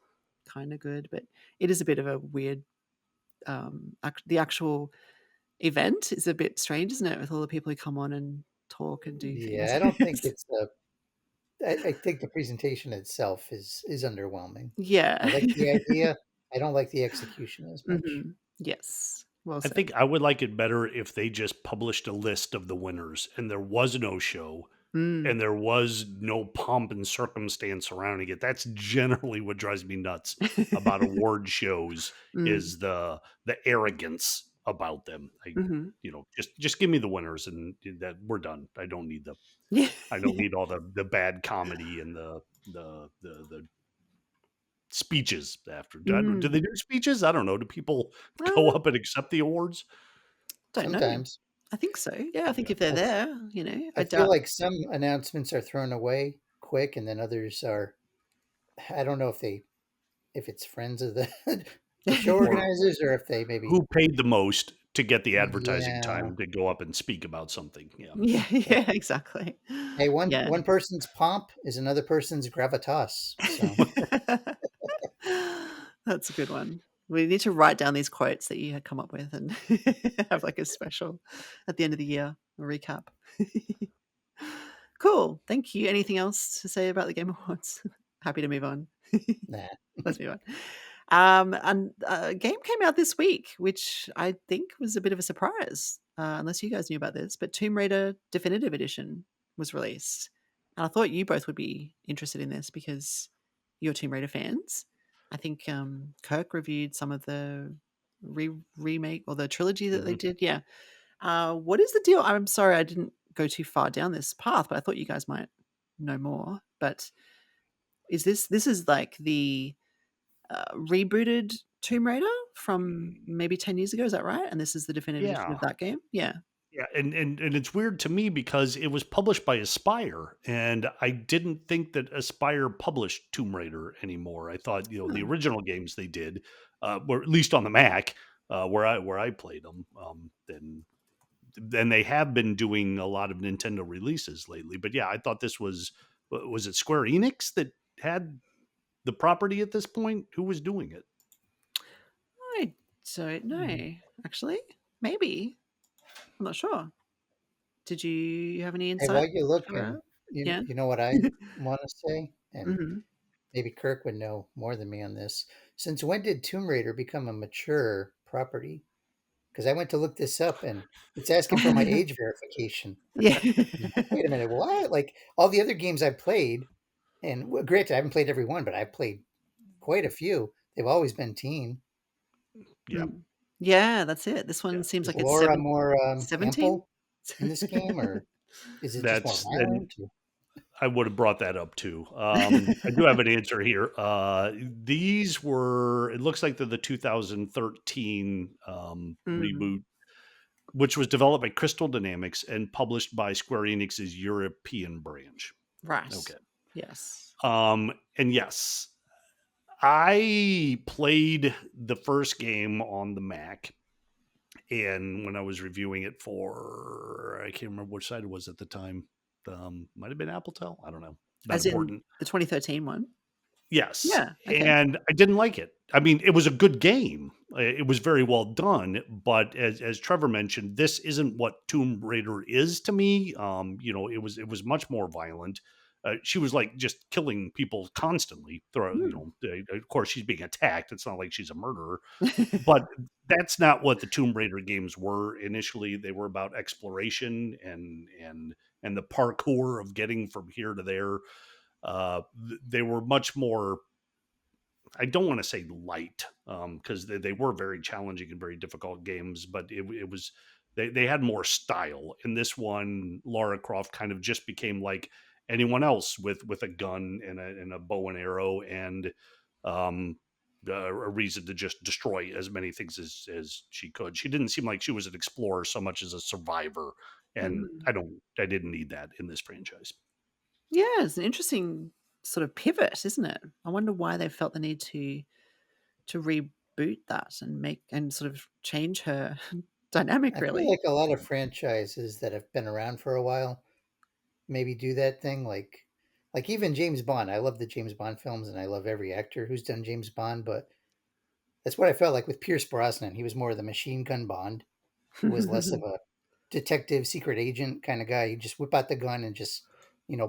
kind of good. But it is a bit of a weird. The actual event is a bit strange, isn't it? With all the people who come on and talk and do Yeah, things. I don't think it's I think the presentation itself is underwhelming. Yeah. I like the idea. I don't like the execution as much. Yes. Well I said. think I would like it better if they just published a list of the winners and there was no show Mm. and there was no pomp and circumstance surrounding it. That's generally what drives me nuts about award shows is the arrogance about them. Just give me the winners and that we're done. I don't need Yeah. all the bad comedy and the speeches after. Do they do speeches? I don't know. Do people go up and accept the awards? Don't know. Sometimes I think so. Yeah, I think Yeah. if they're I, there, I I feel doubt. like some announcements are thrown away quick, and then others are. I don't know if it's friends of the show Or organizers or if they maybe. who paid the most to get the advertising Yeah. time to go up and speak about something? Yeah. Yeah, Yeah. yeah, exactly. Hey, one Yeah. one person's pomp is another person's gravitas. So That's a good one. We need to write down these quotes that you had come up with and have like a special at the end of the year, a recap. Cool. Thank you. Anything else to say about the Game Awards? Happy to move on. nah. Let's move on. And a game came out this week, which I think was a bit of a surprise, unless you guys knew about this. But Tomb Raider Definitive Edition was released, and I thought you both would be interested in this because you're Tomb Raider fans. I think Kirk reviewed some of the remake or the trilogy that they Mhm. did. Yeah. What is the deal? I'm sorry I didn't go too far down this path, but I thought you guys might know more. But is this is like the rebooted Tomb Raider from maybe 10 years ago? Is that right? And this is the definitive edition Yeah. of that game? Yeah. Yeah, and it's weird to me because it was published by Aspire, and I didn't think that Aspire published Tomb Raider anymore. I thought the Hmm. original games they did, were at least on the Mac, where I played them. Then they have been doing a lot of Nintendo releases lately. But yeah, I thought this was it Square Enix that had the property at this point? Who was doing it? I don't know, Mm. actually. Maybe. I'm not sure. Did you have any Hey, insight? while you're Sarah? looking, Yeah. you know what I want to say, and Hmm. maybe Kirk would know more than me on this. Since when did Tomb Raider become a mature property? Because I went to look this up, and it's asking for my age verification. Yeah. I'm like, wait a minute, what? Like all the other games I've played, and granted, I haven't played every one, but I've played quite a few. They've always been teen. Yeah, Yeah, that's it. This one yeah. seems Is like it's Laura more 17. ample in this game, or is it just more That's and violent? I would have brought that up too. I do have an answer here. These were, it looks like they're the 2013 Mm, reboot, which was developed by Crystal Dynamics and published by Square Enix's European branch. right. Okay. Yes. And yes, I played the first game on the Mac. And when I was reviewing it for, I can't remember which site it was at the time. Might have been Appletel. I don't know. Not As in important. the 2013 one? Yes, Yeah. Okay. and I didn't like it. I mean, it was a good game. It was very well done, but as Trevor mentioned, this isn't what Tomb Raider is to me. It was much more violent. She was like just killing people constantly. Mm. Of course, she's being attacked. It's not like she's a murderer, but that's not what the Tomb Raider games were initially. They were about exploration and the parkour of getting from here to there. they were much more, I don't want to say light, because they were very challenging and very difficult games, but it was, they had more style. In this one, Lara Croft kind of just became like anyone else with a gun and a bow and arrow and a reason to just destroy as many things as she could. She didn't seem like she was an explorer so much as a survivor, and Mm. I didn't need that in this franchise. Yeah, it's an interesting sort of pivot, isn't it? I wonder why they felt the need to reboot that and make and sort of change her dynamic, I feel really. like a lot of franchises that have been around for a while maybe do that thing. Like even James Bond. I love the James Bond films, and I love every actor who's done James Bond. But that's what I felt like with Pierce Brosnan. He was more of the machine gun Bond, who was less of a detective, secret agent kind of guy. He'd just whip out the gun and just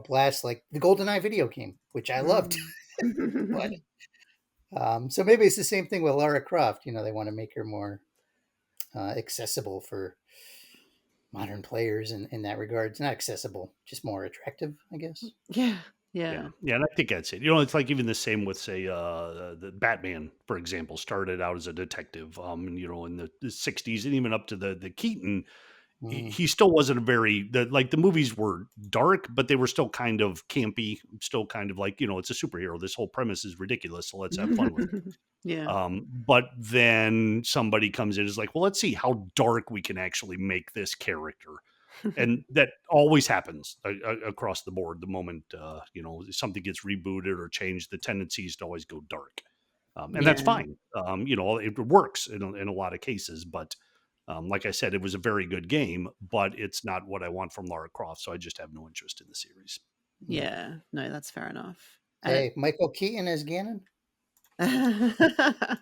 blast like the GoldenEye video game, which I loved. But Mm. so maybe it's the same thing with Lara Croft. They want to make her more accessible for modern players in that regard. It's not accessible, just more attractive, I guess. Yeah, Yeah, yeah. yeah, and I think that's it. It's like even the same with, say, the Batman, for example, started out as a detective, in the '60s, and even up to the Keaton, Mm, he still wasn't a very the movies were dark, but they were still kind of campy, still kind of like it's a superhero. This whole premise is ridiculous, so let's have fun with it. Yeah. But then somebody comes in and is like, well, let's see how dark we can actually make this character. And that always happens across the board. The moment something gets rebooted or changed, the tendency is to always go dark, and that's Yeah. fine. It works in a lot of cases, but like I said, it was a very good game, but it's not what I want from Lara Croft, so I just have no interest in the series. mm. Yeah. No, that's fair enough. And Hey, Michael Keaton as Ganon. it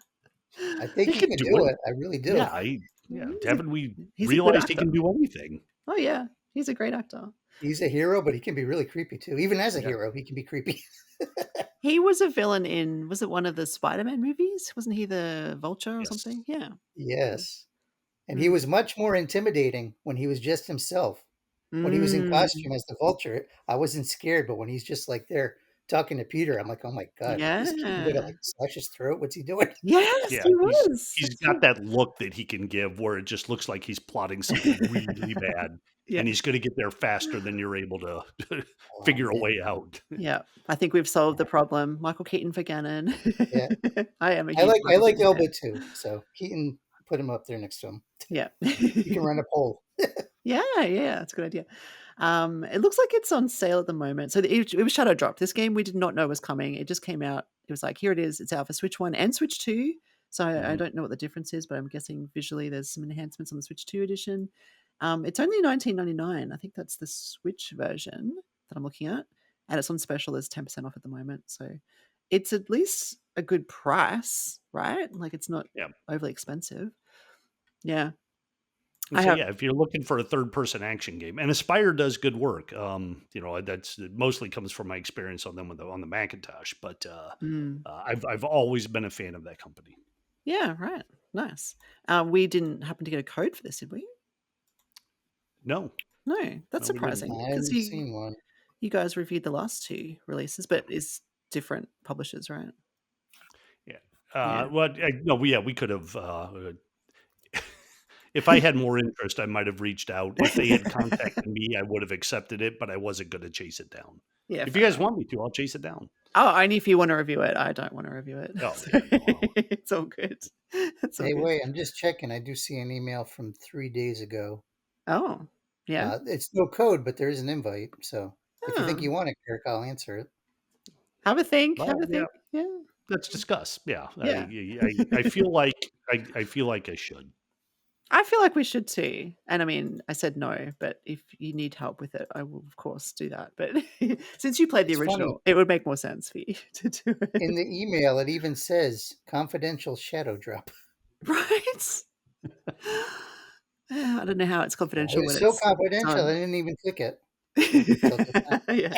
I think He he could could do do it. it. I really do. Yeah. he's a Haven't we he's a good realized he actor. can do anything? Oh, yeah. He's a great actor. He's a hero, but he can be really creepy too. Even as a Yeah. hero, he can be creepy. He was a villain in was it one of the Spider-Man movies? Wasn't he the Vulture or Yes. something? Yeah. Yes. And he Mm. was much more intimidating when he was just himself. When he was in Mm. costume as the Vulture, I wasn't scared, but when he's just like there talking to Peter, I'm like, oh my God, is Keaton gonna Yeah. like slash his throat? What's he doing? Yes, Yeah, he he's was. he's That's got true. that look that he can give where it just looks like he's plotting something really bad, Yeah. and he's gonna get there faster than you're able to Oh figure a man. way out. Yeah. I think we've solved the problem. Michael Keaton for Ganon. Yeah. I am a I huge like I Michael like Keaton fan. Elba too. So Keaton, put him up there next to him. Yeah. He can run a poll. Yeah, yeah, that's a good idea. It looks like it's on sale at the moment. So it was shadow dropped. This game we did not know was coming. It just came out. It was like, here it is. It's out for Switch 1 and Switch 2. So I Mhm. don't know what the difference is, but I'm guessing visually there's some enhancements on the Switch 2 edition. It's only $19.99. I think that's the Switch version that I'm looking at. And it's on special as 10% off at the moment. So it's at least a good price, right? Like it's not Yeah. overly expensive. Yeah. And I so, have. yeah, if you're looking for a third-person action game, and Aspire does good work, that's it mostly comes from my experience on them on the Macintosh, but Mm. I've always been a fan of that company. Yeah, right. Nice. We didn't happen to get a code for this, did we? No, No, that's no, we didn't. surprising I because haven't seen one. you guys reviewed the last two releases, but it's different publishers, right? Yeah. Yeah. No, we could have. If I had more interest, I might have reached out. If they had contacted me, I would have accepted it, but I wasn't going to chase it down. Yeah, If you fair guys enough. want me to, I'll chase it down. Oh, only if you want to review it. I don't want to review it. Oh So yeah, no. it's all good. It's all Hey, good. wait, I'm just checking. I do see an email from 3 days ago. Oh, yeah. It's no code, but there is an invite. So if you think Oh, you want it, Kirk, I'll answer it. have a think. Have Well, a yeah. think. Yeah. Let's discuss. Yeah, Yeah. I feel like I feel like I should. I feel like we should too. And I mean, I said no, but if you need help with it, I will of course do that. But since you played the It's funny. original, it would make more sense for you to do In it. the email, it even says confidential shadow drop. Right? I don't know how it's It confidential when was so it's confidential, I done. didn't even click it until just now. Yeah.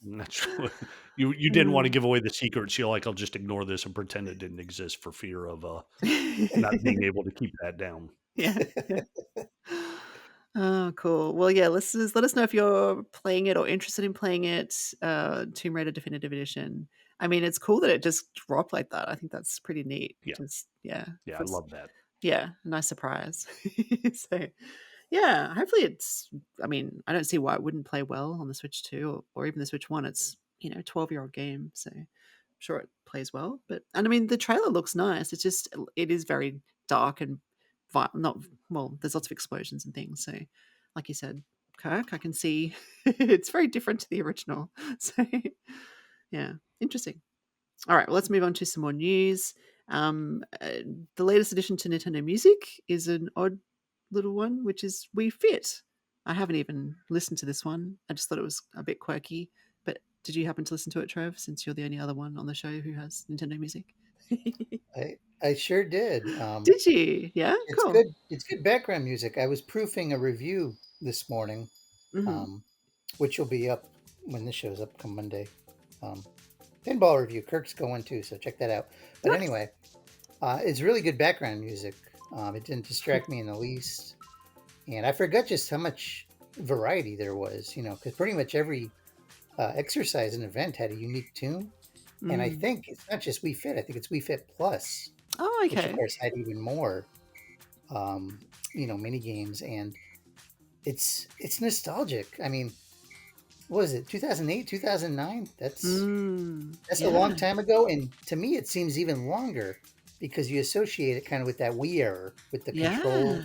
I'm not sure. You didn't want to Mm. give away the secret, so you're like, I'll just ignore this and pretend it didn't exist for fear of not being able to keep that down. Yeah, yeah. Oh, cool. Well, yeah, listeners, let us know if you're playing it or interested in playing it, Tomb Raider Definitive Edition. I mean, it's cool that it just dropped like that. I think that's pretty neat. Yeah, Just yeah, yeah, I for love that. yeah, a nice surprise. So, yeah, hopefully it's I mean, I don't see why it wouldn't play well on the Switch 2 or even the Switch 1. It's, 12-year-old game, so I'm sure it plays well. But and I mean, the trailer looks nice. It's just it is very dark and not well, there's lots of explosions and things. So, like you said, Kirk, I can see it's very different to the original. So, yeah, interesting. All right, well, let's move on to some more news. The latest addition to Nintendo Music is an odd little one, which is Wii Fit. I haven't even listened to this one. I just thought it was a bit quirky. But did you happen to listen to it, Trev, since you're the only other one on the show who has Nintendo Music? I sure did. Did you? Yeah, It's cool. good. It's good background music. I was proofing a review this morning, Hmm. um, which will be up when this shows up come Monday. Um, Pinball review. Kirk's going too, so check that out. But Nice. anyway, it's really good background music. It didn't distract me in the least, and I forgot just how much variety there was. Because pretty much every exercise and event had a unique tune. And I Mm. think it's not just Wii Fit. I think it's Wii Fit Plus, Oh, which of okay. course had even more, um, mini games, and it's nostalgic. I mean, what was it 2008, 2009? That's a long Yeah. time ago, and to me, it seems even longer because you associate it kind of with that Wii era, with the control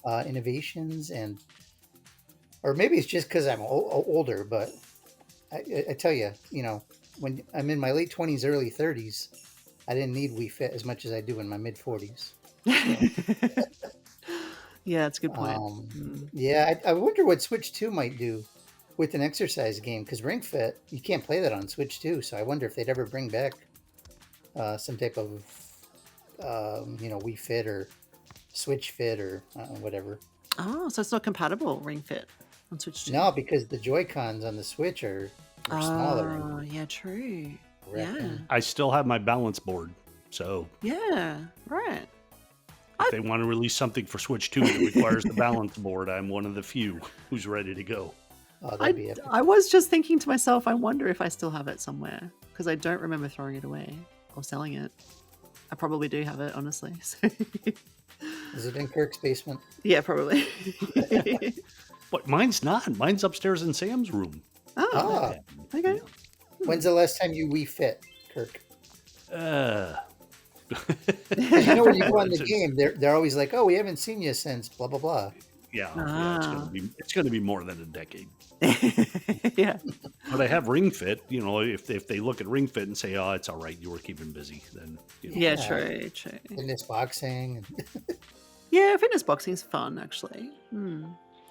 Yeah. innovations, or maybe it's just because I'm older. But I tell you, when I'm in my late 20s, early 30s, I didn't need Wii Fit as much as I do in my mid 40s. So, Yeah, that's a good point. Mm. yeah, I wonder what Switch 2 might do with an exercise game because Ring Fit, you can't play that on Switch 2. So I wonder if they'd ever bring back some type of, Wii Fit or Switch Fit or whatever. Oh, so it's not compatible Ring Fit on Switch 2. No, because the Joy Cons on the Switch are smaller and Oh, yeah, true. wrapped Yeah. in. I still have my balance board, so Yeah, right. if I they want to release something for Switch 2 that requires the balance board, I'm one of the few who's ready to go. Oh, that'd I be epic. I was just thinking to myself, I wonder if I still have it somewhere because I don't remember throwing it away or selling it. I probably do have it, honestly. So, Is it in Kirk's basement? yeah, probably. But mine's not. Mine's upstairs in Sam's room. Oh, Ah, okay. Yeah. when's the last time you Wii Fit, Kirk? Uh, Because when you go on the it's game, they're always like, "Oh, we haven't seen you since blah blah blah." yeah, Ah. it's gonna be more than a decade. Yeah. But I have Ring Fit. If they look at Ring Fit and say, "Oh, it's all right, you were keeping busy," then Yeah, Yeah, true, true. fitness boxing. Yeah, fitness boxing's fun, actually.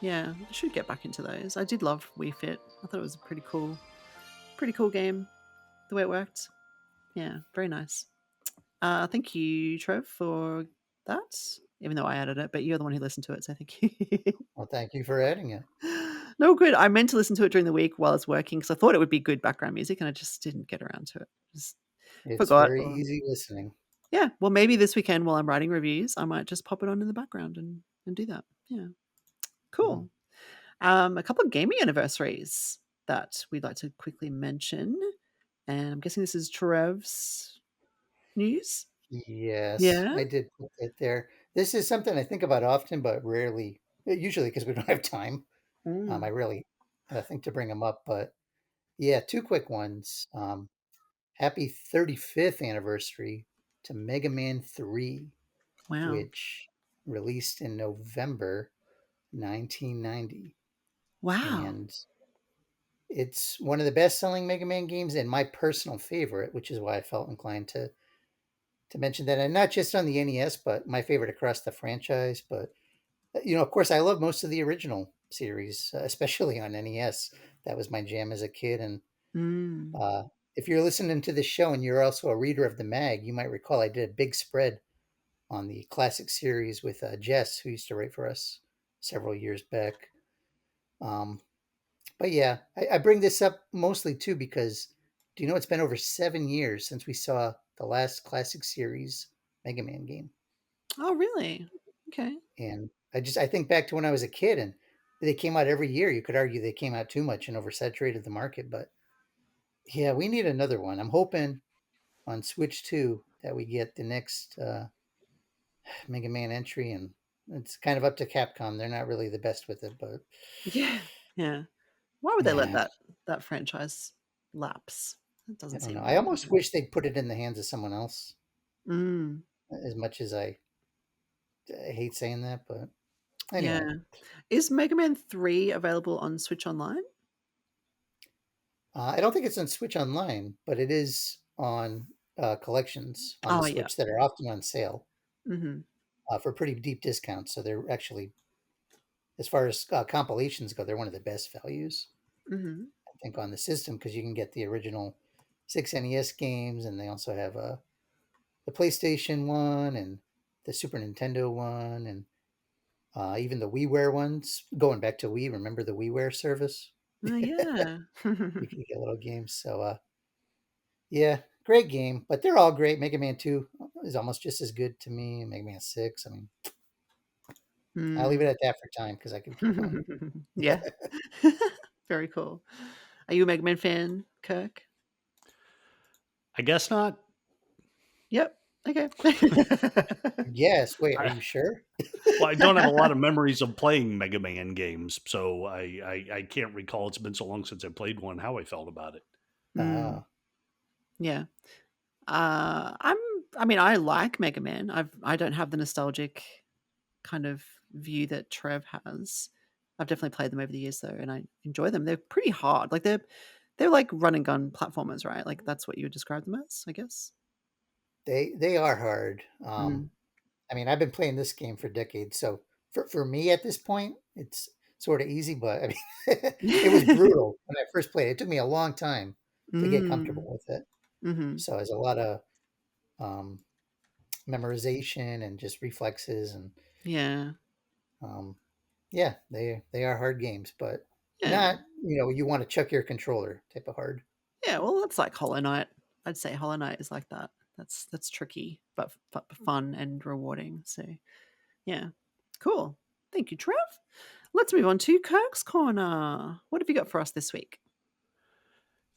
Yeah, I should get back into those. I did love Wii Fit. I thought it was a pretty cool game, the way it worked. Yeah, very nice. Thank you, Trev, for that. Even though I added it, but you're the one who listened to it, so thank you. Well, thank you for adding it. No, good. I meant to listen to it during the week while I was working because I thought it would be good background music, and I just didn't get around to it. Just It's forgot. very Or easy listening. yeah, well, maybe this weekend while I'm writing reviews, I might just pop it on in the background and do that. Yeah, Hmm. cool. A couple of gaming anniversaries that we'd like to quickly mention, and I'm guessing this is Trev's news. Yes, Yeah. I did put that there. This is something I think about often, but rarely. Usually, because we don't have time. I Mm. really think to bring them up, but yeah, two quick ones. Happy 35th anniversary to Mega Man 3, Wow. which released in November 1990, Wow. and it's one of the best-selling Mega Man games and my personal favorite, which is why I felt inclined to mention that, and not just on the NES, but my favorite across the franchise. But of course, I love most of the original series, especially on NES. That was my jam as a kid, and Mm. uh, if you're listening to this show and you're also a reader of the mag, you might recall I did a big spread on the classic series with Jess, who used to write for us several years back. Um, But yeah, I bring this up mostly too because do you know it's been over 7 years since we saw the last classic series Mega Man game? Oh, really? Okay. And I think back to when I was a kid and they came out every year. You could argue they came out too much and oversaturated the market, but yeah, we need another one. I'm hoping on Switch 2 that we get the next Mega Man entry, and it's kind of up to Capcom. They're not really the best with it, but Yeah. Yeah. Why would they let yeah, that franchise lapse? It I doesn't don't know. seem I very almost wish they'd put it in the hands of someone else. Mm, As much as I hate saying that, but yeah. anyway, Is Mega Man 3 available on Switch Online? I don't think it's on Switch Online, but it is on collections on the Oh, yeah. Switch that are often on sale Mhm. for pretty deep discounts. So they're actually, as far as compilations go, they're one of the best values, Mhm. I think, on the system because you can get the original 6 NES games, and they also have the PlayStation one and the Super Nintendo one, and even the WiiWare ones. Going back to Wii, remember the WiiWare service? Oh, yeah. You can get little games. So yeah, great game, but they're all great. Mega Man 2 is almost just as good to me. Mega Man 6. I mean, I'll leave Mm. it at that for time because I could keep going. Yeah. Very cool. Are you a Mega Man fan, Kirk? I guess not. Yep. Okay. Yes. Wait, are I, you sure? well, I don't have a lot of memories of playing Mega Man games, so I can't recall. It's been so long since I played one. How I felt about it. Mm, Uh, yeah. I'm I mean, I like Mega Man. I don't have the nostalgic kind of view that Trev has. I've definitely played them over the years though, and I enjoy them. They're pretty hard. Like they're like run and gun platformers, right? Like that's what you would describe them as, I guess. they are hard. Mm. I mean, I've been playing this game for decades, so for me at this point, it's sort of easy. But I mean, it was brutal when I first played. It took me a long time to get comfortable Mm. with it. Mhm. So there's a lot of um, memorization and just reflexes and Yeah. um, yeah, they are hard games, but Yeah. not you want to chuck your controller type of hard. Yeah, well, that's like Hollow Knight. I'd say Hollow Knight is like that. That's tricky, but fun and rewarding. So, yeah. Cool. Thank you, Trev. Let's move on to Kirk's Corner. What have you got for us this week?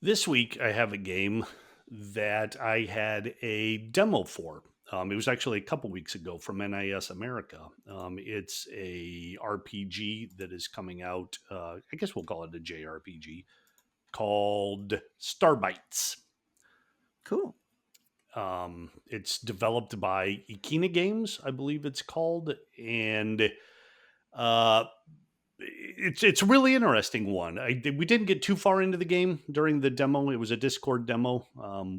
This week, I have a game that I had a demo for. It was actually a couple weeks ago from NIS America. It's a RPG that is coming out. I guess we'll call it a JRPG called Starbites. Cool. It's developed by Ikina Games, I believe it's called, and uh, it's a really interesting one. We didn't get too far into the game during the demo. It was a Discord demo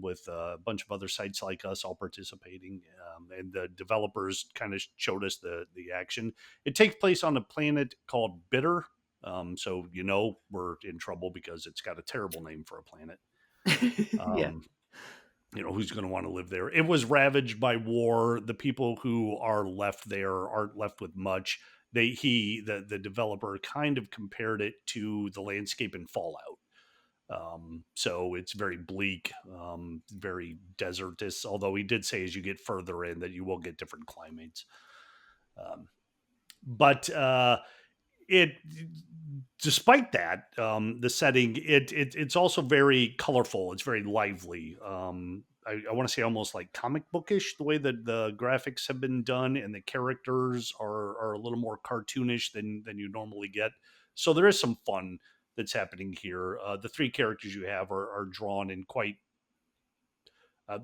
with a bunch of other sites like us all participating, and the developers kind of showed us the action. It takes place on a planet called Bitter. So we're in trouble because it's got a terrible name for a planet. Yeah. Um, who's going to want to live there? It was ravaged by war. The people who are left there aren't left with much. The developer kind of compared it to the landscape in Fallout. So it's very bleak, very desertous. Although he did say as you get further in that you will get different climates. But it despite that the setting it's also very colorful, it's very lively. I want to say almost like comic bookish the way that the graphics have been done, and the characters are a little more cartoonish than you normally get, so there is some fun that's happening here. The three characters you have are drawn in quite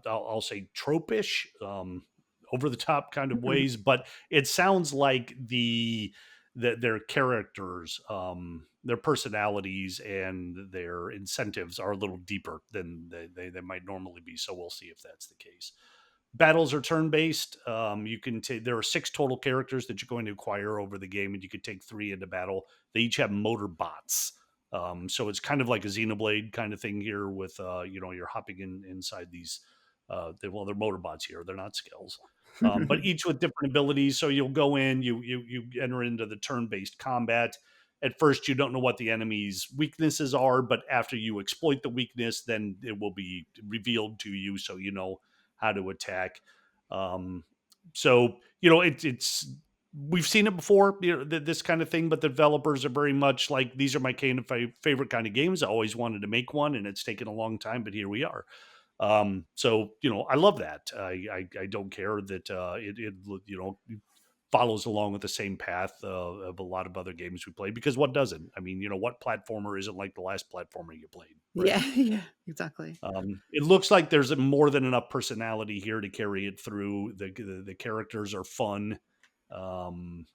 I'll say tropish, over the top kind of Mhm. ways, but it sounds like their characters, their personalities, and their incentives are a little deeper than they might normally be. So we'll see if that's the case. Battles are turn based. You can take there are 6 total characters that you're going to acquire over the game, and you could take 3 into battle. They each have motor bots. So it's kind of like a Xenoblade kind of thing here with you're hopping inside these they're motor bots here, they're not skills. But each with different abilities. So you'll go in, you enter into the turn-based combat. At first you don't know what the enemy's weaknesses are, but after you exploit the weakness, then it will be revealed to you, so you know how to attack. Um, so it's we've seen it before, this kind of thing, but the developers are very much like, these are my kind of favorite kind of games. I always wanted to make one, and it's taken a long time, but here we are. So I love that. I don't care that it follows along with the same path of a lot of other games we play, because what doesn't? I mean, what platformer isn't like the last platformer you played, right? Yeah, yeah, exactly. It looks like there's more than enough personality here to carry it through. The characters are fun. Um,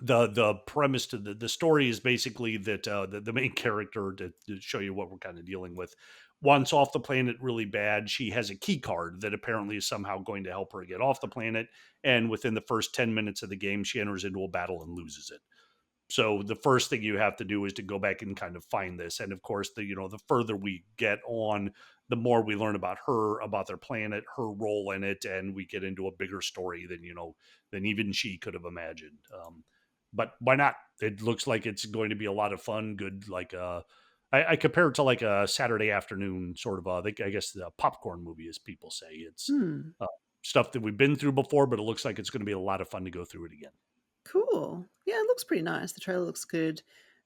the premise to the story is basically that the main character, to show you what we're kind of dealing with, wants off the planet really bad. She has a key card that apparently is somehow going to help her get off the planet, and within the first 10 minutes of the game, she enters into a battle and loses it. So the first thing you have to do is to go back and kind of find this. And of course, the further we get on, the more we learn about her, about their planet, her role in it, and we get into a bigger story than even she could have imagined. But why not? It looks like it's going to be a lot of fun. Good, like I compare it to like a Saturday afternoon sort of I guess the popcorn movie, as people say. It's Hmm. stuff that we've been through before, but it looks like it's going to be a lot of fun to go through it again. Cool. Yeah, it looks pretty nice. The trailer looks good.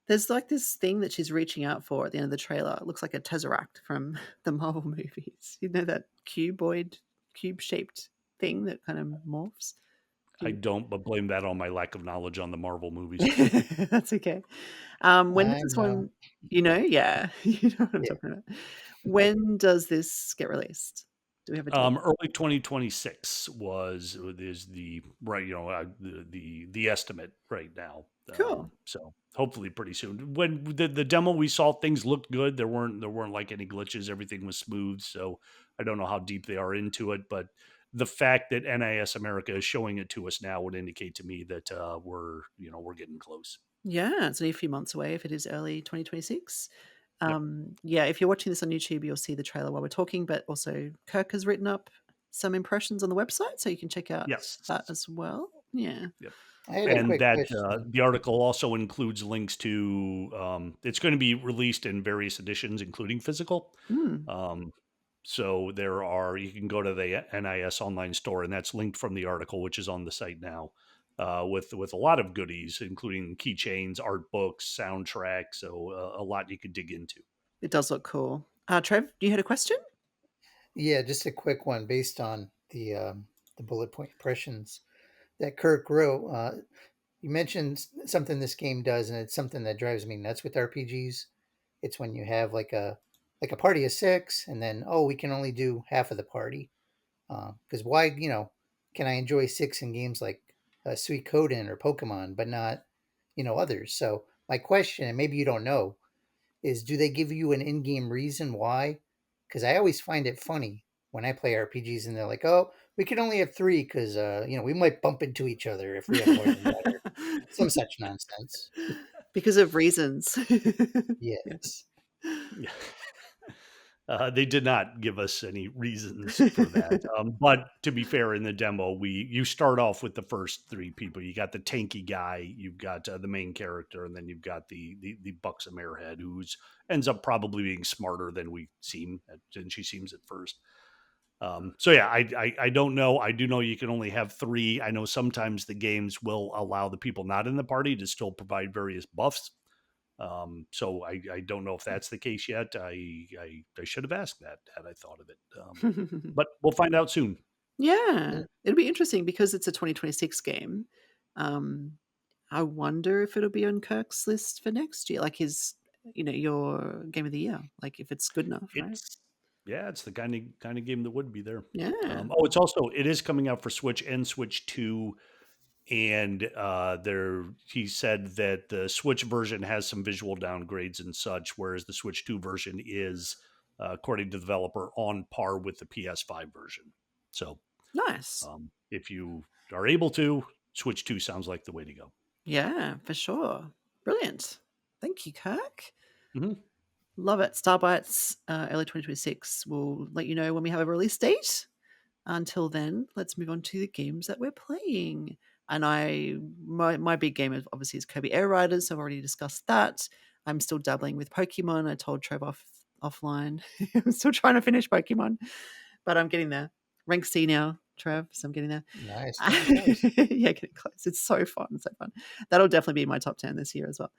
There's like this thing that she's reaching out for at the end of the trailer. It looks like a tesseract from the Marvel movies. You know, that cube-shaped thing that kind of morphs? I You don't, but blame that on my lack of knowledge on the Marvel movies. That's okay. When does I this know. one Yeah, you know what I'm Yeah. talking about. When does this get released? Do we have a date? Early 2026 is the right, the estimate right now. Cool. So hopefully pretty soon. When the demo we saw, things looked good. There weren't like any glitches. Everything was smooth. So I don't know how deep they are into it, but the fact that NIS America is showing it to us now would indicate to me that we're getting close. Yeah, it's only a few months away if it is early 2026. Yep. Yeah, if you're watching this on YouTube, you'll see the trailer while we're talking, but also Kirk has written up some impressions on the website, so you can check out Yes. that as well. Yeah. Yep. I had a And quick that question. the article also includes links to it's going to be released in various editions, including physical. Mm. Um, so you can go to the NIS online store, and that's linked from the article, which is on the site now, with a lot of goodies, including keychains, art books, soundtracks. So a lot you could dig into. It does look cool. Trev, you had a question? Yeah, just a quick one based on the bullet point impressions that Kirk wrote. You mentioned something this game does, and it's something that drives me nuts with RPGs. It's when you have like a party of six, and then we can only do half of the party. Because why can I enjoy six in games like Sweet Coden or Pokemon, but not others? So my question, and maybe you don't know, is do they give you an in-game reason why? Because I always find it funny when I play RPGs and they're like, "Oh, we can only have three because we might bump into each other if we have more than that," or some such nonsense. Because of reasons. Yeah. Yes. Yeah. They did not give us any reasons for that. But to be fair, in the demo, you start off with the first three people. You got the tanky guy, you've got the main character, and then you've got the buxom airhead who's ends up probably being smarter than she seems at first. So yeah, I don't know. I do know you can only have three. I know sometimes the games will allow the people not in the party to still provide various buffs. So I don't know if that's the case yet. I should have asked that had I thought of it. But we'll find out soon. Yeah, And it'll be interesting because it's a 2026 game. Um, I wonder if it'll be on Kirk's list for next year, like your game of the year, like if it's good enough, right? It's Yeah, it's the kind of game that would be there. Yeah. It is coming out for Switch and Switch 2. And he said that the Switch version has some visual downgrades and such, whereas the Switch 2 version is, according to the developer, on par with the PS5 version. So Nice. if you are able to, Switch 2 sounds like the way to go. Yeah, for sure. Brilliant. Thank you, Kirk. Hmm. Love it. Starbites, early 2026. We'll let you know when we have a release date. Until then, let's move on to the games that we're playing. And my big game obviously is Kirby Air Riders. So I've already discussed that. I'm still dabbling with Pokemon. I told Trev offline. I'm still trying to finish Pokemon, but I'm getting there. Rank C now. Trev, so I'm getting there. Nice, getting close. Yeah, getting close. It's so fun, so fun. That'll definitely be my top 10 this year as well.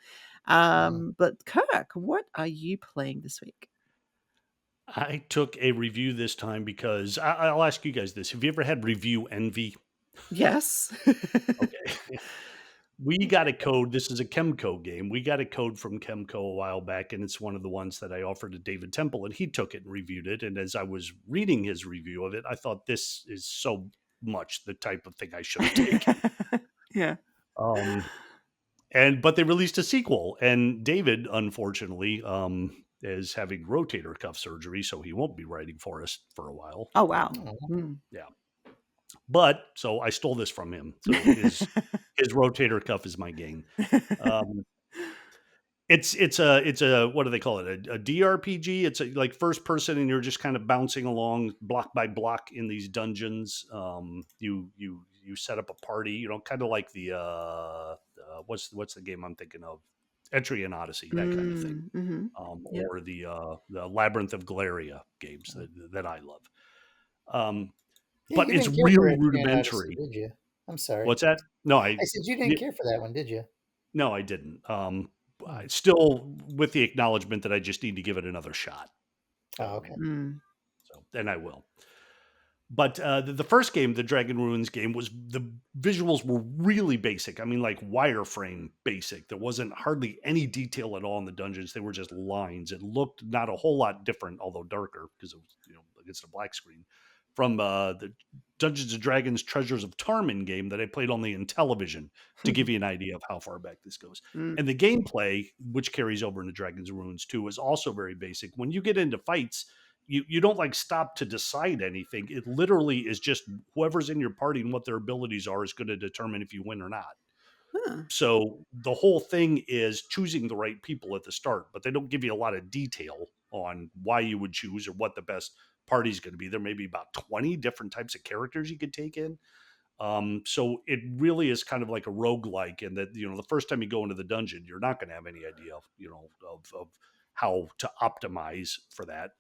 But Kirk, what are you playing this week? I took a review this time because I'll ask you guys this. Have you ever had review envy? Yes. Okay. We got a code. This is a Chemco game. We got a code from Chemco a while back, and it's one of the ones that I offered to David Temple, and he took it and reviewed it. And as I was reading his review of it, I thought this is so much the type of thing I should have taken. Yeah. But they released a sequel, and David, unfortunately, is having rotator cuff surgery, so he won't be writing for us for a while. Oh, wow. Yeah. But so I stole this from him. So his rotator cuff is my game. It's a what do they call it? A DRPG. It's like first person, and you're just kind of bouncing along block by block in these dungeons. You set up a party. You know, kind of like the what's the game I'm thinking of? Entry and Odyssey, that kind of thing, Yep. or the Labyrinth of Galeria games that I love. But you it's didn't care for really Entry and Odyssey, rudimentary. did you? I'm sorry. What's that? No, I said you didn't care for that one, did you? No, I didn't. Still with the acknowledgement that I just need to give it another shot. Oh, okay. So, and I will. But the first game, the Dragon Ruins game, was the visuals were really basic. I mean, like wireframe basic. There wasn't hardly any detail at all in the dungeons. They were just lines. It looked not a whole lot different, although darker because it was against a black screen, from the Dungeons and Dragons Treasures of Tarman game that I played only in television, to give you an idea of how far back this goes. And the gameplay, which carries over into Dragon's Ruins 2, is also very basic. When you get into fights, you don't like stop to decide anything. It literally is just whoever's in your party and what their abilities are is going to determine if you win or not. So the whole thing is choosing the right people at the start, but they don't give you a lot of detail on why you would choose or what the best party is going to be. There may be about 20 different types of characters you could take in. So it really is kind of like a roguelike, in that, the first time you go into the dungeon, you're not going to have any idea, of how to optimize for that.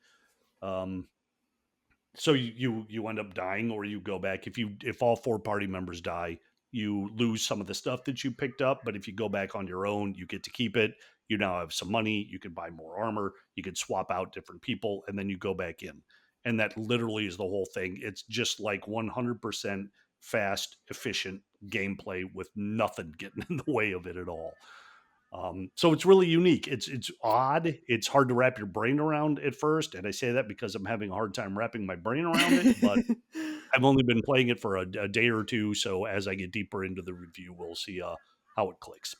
So you end up dying, or you go back. If all 4 party members die, you lose some of the stuff that you picked up. But if you go back on your own, you get to keep it. You now have some money. You can buy more armor. You can swap out different people, and then you go back in. And that literally is the whole thing. It's just like 100% fast, efficient gameplay with nothing getting in the way of it at all. So it's really unique. It's odd. It's hard to wrap your brain around at first. And I say that because I'm having a hard time wrapping my brain around it, but I've only been playing it for a day or two. So as I get deeper into the review, we'll see how it clicks.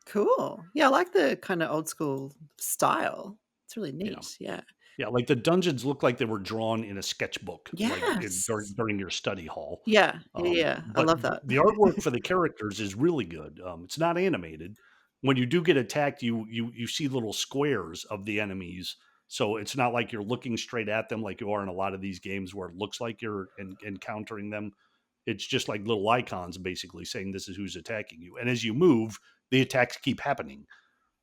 Cool. Yeah, I like the kind of old school style. It's really neat. Yeah. Yeah, like the dungeons look like they were drawn in a sketchbook, Yes. during your study hall. Yeah. I But love that. the artwork for the characters is really good. It's not animated. When you do get attacked, you see little squares of the enemies, so it's not like you're looking straight at them like you are in a lot of these games where it looks like you're encountering them. It's just like little icons, basically saying this is who's attacking you. And as you move, the attacks keep happening.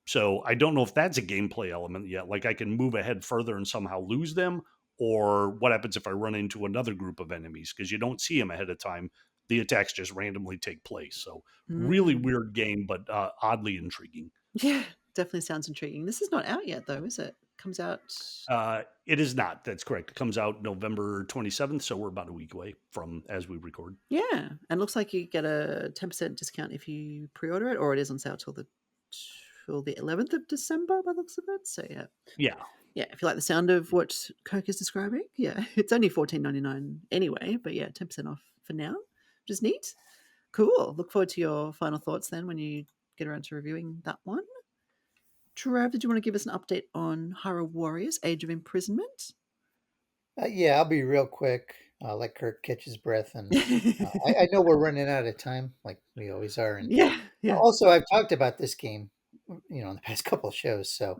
So I don't know if that's a gameplay element yet. Like I can move ahead further and somehow lose them, or what happens if I run into another group of enemies, because you don't see them ahead of time. The attacks just randomly take place. So really weird game, but oddly intriguing. Yeah, definitely sounds intriguing. This is not out yet, though, is it? Comes out. It is not. That's correct. It comes out November 27th, so we're about a week away from as we record. Yeah, and looks like you get a 10% discount if you pre-order it, or it is on sale till the 11th of December by the looks of it. So yeah, if you like the sound of what Kirk is describing, it's only $14.99 anyway, but 10% off for now, which is neat. Cool. Look forward to your final thoughts then when you get around to reviewing that one. Trav, did you want to give us an update on Hyrule Warriors Age of Imprisonment? Yeah, I'll be real quick. Let Kirk catch his breath, and I know we're running out of time, like we always are. And yeah. Also, I've talked about this game, in the past couple of shows. So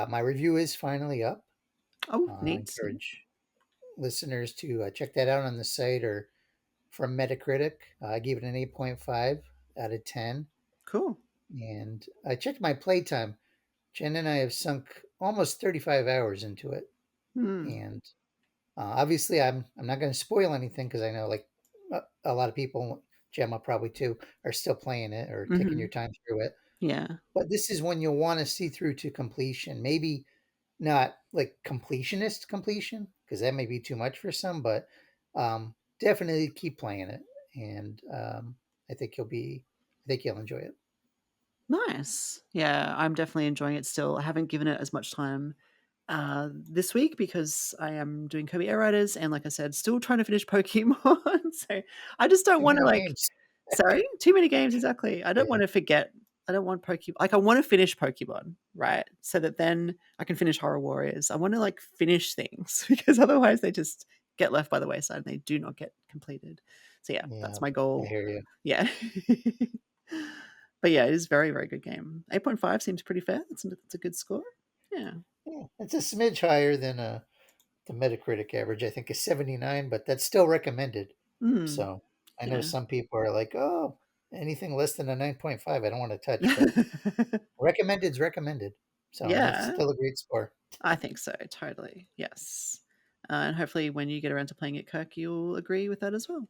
my review is finally up. Oh, neat. I encourage listeners to check that out on the site or from Metacritic. I gave it an 8.5 out of 10. Cool. And I checked my playtime. Jen and I have sunk almost 35 hours into it. And Obviously, I'm not going to spoil anything because I know like a lot of people, Gemma probably too, are still playing it or taking your Mhm. time through it. Yeah. But this is when you'll want to see through to completion. Maybe not like completionist completion because that may be too much for some, but definitely keep playing it, and I think I think you'll enjoy it. Nice. Yeah, I'm definitely enjoying it still. I haven't given it as much time this week because I am doing Kirby Air Riders and like I said, still trying to finish Pokemon. So I just don't Too want to many like games. sorry, too many games exactly. I don't Yeah, want to forget. I don't want Pokemon. Like I want to finish Pokemon, right? So that then I can finish Horror Warriors. I want to like finish things because otherwise they just get left by the wayside and they do not get completed. So yeah, yeah, that's my I goal. hear you. Yeah. But yeah, it is very, very good game. 8.5 seems pretty fair. It's a good score. Yeah. Yeah, it's a smidge higher than the Metacritic average. I think is 79, but that's still recommended. Mm, So I know yeah. some people are like, oh, anything less than a 9.5, I don't want to touch, but recommended's recommended. So, and it's Yeah, still a great score. I think so, totally. Yes. And hopefully when you get around to playing it, Kirk, you'll agree with that as well.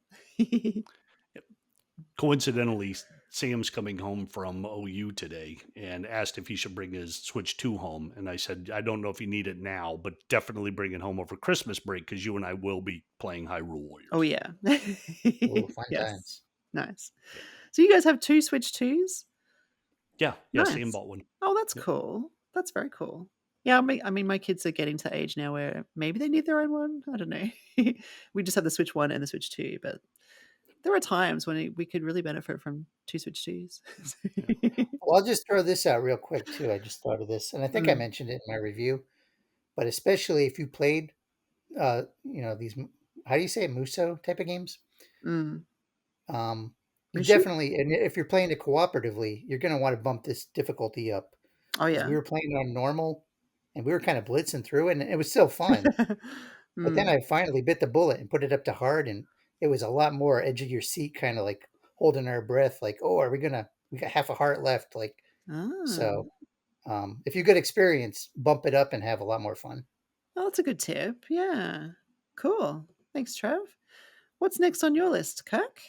Coincidentally, Sam's coming home from OU today and asked if he should bring his Switch 2 home. And I said, I don't know if you need it now, but definitely bring it home over Christmas break because you and I will be playing Hyrule Oh, Warriors. yeah. Oh, fun Yes. times. Nice. Yeah. So you guys have 2 Switch 2s? Yeah. Yeah. Sam Nice. bought one. Oh, that's Yep. cool. That's very cool. Yeah, I mean, my kids are getting to the age now where maybe they need their own one. I don't know. We just have the Switch 1 and the Switch 2, but there are times when we could really benefit from 2 Switch 2s. Yeah. Well, I'll just throw this out real quick too. I just thought of this, and I think I Mm, mentioned it in my review. But especially if you played, these how do you say it, Muso type of games? mm. You Mushu? definitely, and if you're playing it cooperatively, you're going to want to bump this difficulty up Oh, because yeah. we were playing on normal, and we were kind of blitzing through it, and it was still fun. But then Mm. I finally bit the bullet and put it up to hard, and it was a lot more edge of your seat, kind of like holding our breath, like, oh, are we gonna? We got half a heart left, like Ah. so. If you get experience, bump it up and have a lot more fun. Oh, that's a good tip. Yeah. Cool. Thanks, Trev. What's next on your list, Kirk?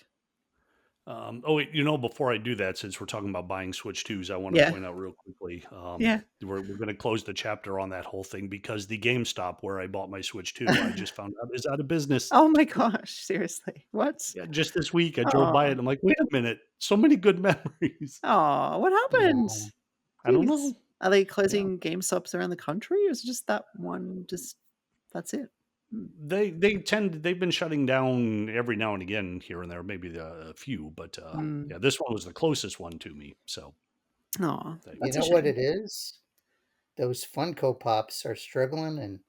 Oh, wait, before I do that, since we're talking about buying Switch 2s, I want to Yeah. point out real quickly, Yeah. we're going to close the chapter on that whole thing because the GameStop where I bought my Switch 2, I just found out is out of business. Oh my gosh, seriously. What? Yeah, just this week I drove by it Oh. and I'm like, wait a minute, so many good memories. Oh, what happened? No, I don't Jeez. know. Are they Yeah. closing GameStops around the country, or is it just that one just that's it? Hmm. They've been shutting down every now and again here and there, maybe a few, but Mm. yeah, this one was the closest one to me. So Aw, they, you that's a know what shame. it is? Those Funko Pops are struggling, and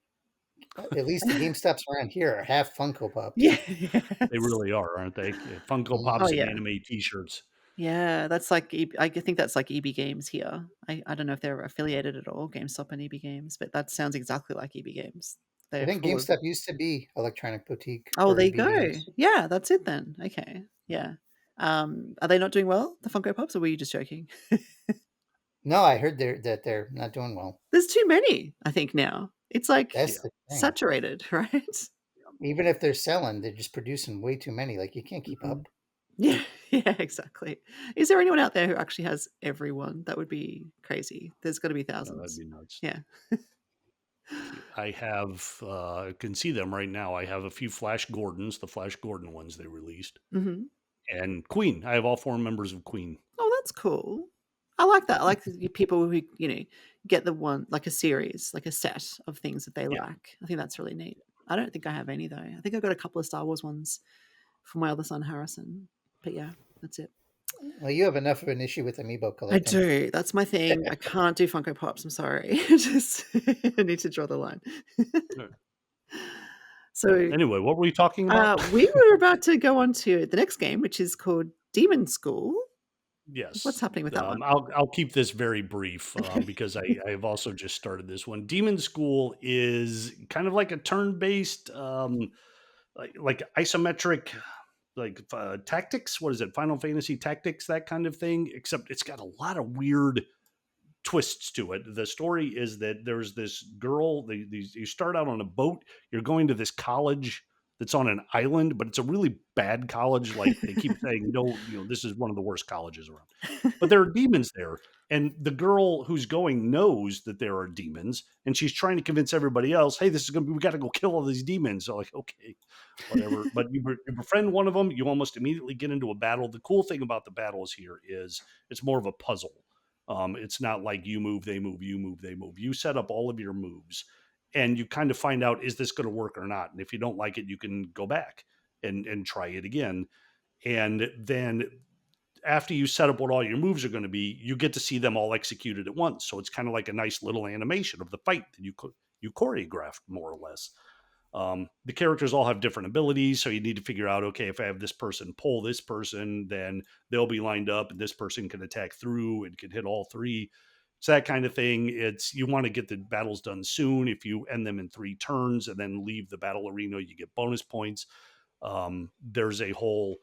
at least the GameStops around here are half Funko Pops. they Yes. really are, aren't they? Yeah, Funko Mhm. Oh, Pops and yeah. anime T-shirts. Yeah, that's like I think that's like EB Games here. I don't know if they're affiliated at all, GameStop and EB Games, but that sounds exactly like EB Games. I They're think full of GameStop used to be Electronic Boutique Oh, or there you EB go. Games. Yeah, that's it then. Okay. Yeah. Are they not doing well, the Funko Pops, or were you just joking? No, I heard they're not doing well. There's too many, I think now. It's like That's Yeah. the thing. saturated, right? Even if they're selling, they're just producing way too many. Like you can't keep Mhm. up. Yeah, yeah, exactly. Is there anyone out there who actually has everyone? That would be crazy. There's gotta be No, that'd thousands. be nuts. Yeah. I have, I can see them right now. I have a few Flash Gordons, the Flash Gordon ones they released, Mhm. and Queen. I have all four members of Queen. Oh, that's cool. I like that. Yep. I like the people who, get the one like a series, like a set of things that they Yeah. like. I think that's really neat. I don't think I have any though. I think I've got a couple of Star Wars ones for my other son Harrison. But yeah, that's it. Well, you have enough of an issue with amiibo I collecting. do. That's my thing. I can't do Funko Pops. I'm sorry. Just I need to draw the line. Right. So Anyway, what were we talking about? we were about to go on to the next game, which is called Demon School. What's Yes. happening with that one? I'll keep this very brief Okay. because I have also just started this one. Demon School is kind of like a turn-based, like isometric, like tactics. What is it? Final Fantasy Tactics, that kind of thing. Except it's got a lot of weird twists to it. The story is that there's this girl. You start out on a boat. You're going to this college that's on an island, but it's a really bad college. Like they keep saying, no, this is one of the worst colleges around. But there are demons there, and the girl who's going knows that there are demons, and she's trying to convince everybody else, "Hey, this is gonna be. We got to go kill all these demons." So like, okay, whatever. But you befriend one of them, you almost immediately get into a battle. The cool thing about the battles here is it's more of a puzzle. It's not like you move, they move, you move, they move. You set up all of your moves, and you kind of find out, is this going to work or not? And if you don't like it, you can go back and try it again. And then after you set up what all your moves are going to be, you get to see them all executed at once. So it's kind of like a nice little animation of the fight that you choreographed more or less. The characters all have different abilities, so you need to figure out, okay, if I have this person pull this person, then they'll be lined up, and this person can attack through and can hit all three. It's that kind of thing. It's you want to get the battles done soon. If you end them in 3 turns and then leave the battle arena, you get bonus points. There's a whole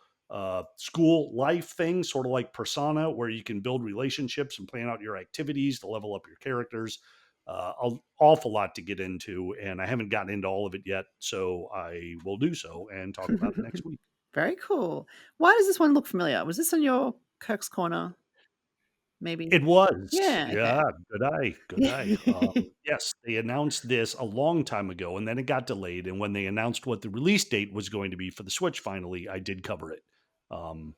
school life thing, sort of like Persona, where you can build relationships and plan out your activities to level up your characters. An awful lot to get into, and I haven't gotten into all of it yet, so I will do so and talk about it next week. Very cool. Why does this one look familiar? Was this on your Kirk's Corner? Maybe. It was. Yeah. Yeah, Okay. good eye, good eye. Yes, they announced this a long time ago, and then it got delayed, and when they announced what the release date was going to be for the Switch finally, I did cover it. On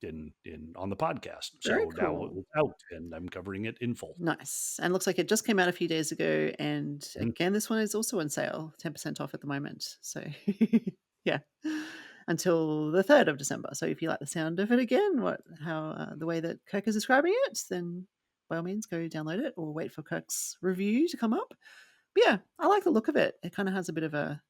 the podcast. Very So now cool. it's out and I'm covering it in full. Nice. And looks like it just came out a few days ago. And Mhm. again, this one is also on sale, 10% off at the moment. So yeah, until the 3rd of December. So if you like the sound of it again, the way that Kirk is describing it, then by all means go download it or wait for Kirk's review to come up. But yeah, I like the look of it. It kind of has a bit of a,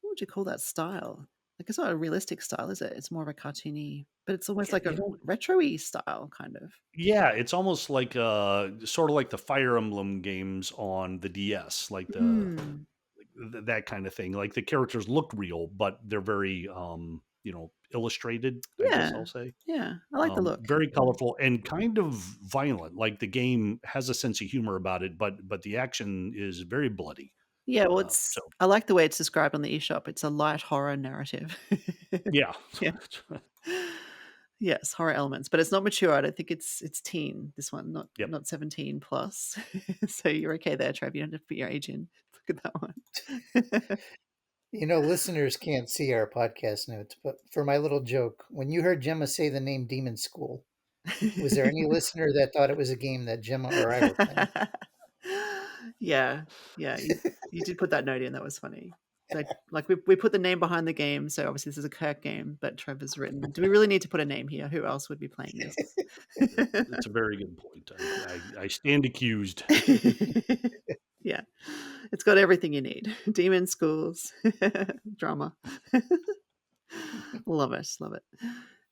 what would you call that style? Like it's not a realistic style, is it? It's more of a cartoony, but it's almost Yeah, like a retro-y style kind of. yeah, it's almost like sort of like the Fire Emblem games on the DS, like Mm. that kind of thing. Like the characters look real, but they're very illustrated, I guess Yeah. I'll say. Yeah. I like the look. Very colorful and kind of violent. Like the game has a sense of humor about it, but the action is very bloody. Yeah, well, So I like the way it's described on the eShop. It's a light horror narrative. yeah. Yeah. Yes, horror elements, but it's not mature. I don't think it's teen, this one, Yep. not 17 plus. So you're okay there, Trev. You don't have to put your age in. Look at that one. Listeners can't see our podcast notes, but for my little joke, when you heard Gemma say the name Demon School, was there any listener that thought it was a game that Gemma or I were playing? Yeah. Yeah, you did put that note in. That was funny. Like we put the name behind the game, so obviously this is a Kirk game, but Trevor's written. Do we really need to put a name here? Who else would be playing this? It's a very good point. I stand accused. Yeah. It's got everything you need. Demon schools, drama. Love it. Love it.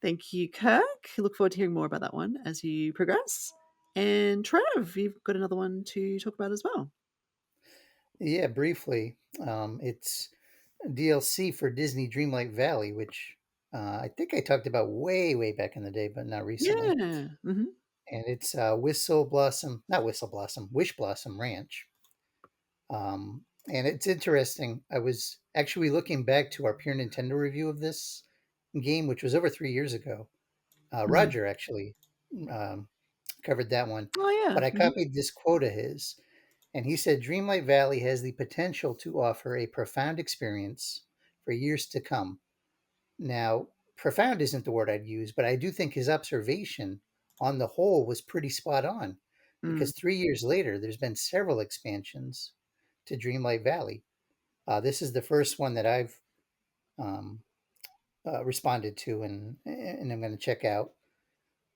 Thank you, Kirk. Look forward to hearing more about that one as you progress. And Trev, you've got another one to talk about as well. Yeah, briefly. It's DLC for Disney Dreamlight Valley, which I think I talked about way, way back in the day, but not recently. Yeah. Mm-hmm. And it's Wish Blossom Ranch. And it's interesting. I was actually looking back to our Pure Nintendo review of this game, which was over 3 years ago. Mm-hmm. Roger actually um, covered that one, Oh, yeah. but I Mm-hmm. copied this quote of his, and he said, "Dreamlight Valley has the potential to offer a profound experience for years to come." Now, profound isn't the word I'd use, but I do think his observation on the whole was pretty spot on, Mm. because 3 years later, there's been several expansions to Dreamlight Valley. This is the first one that I've um, responded to, and I'm going to check out.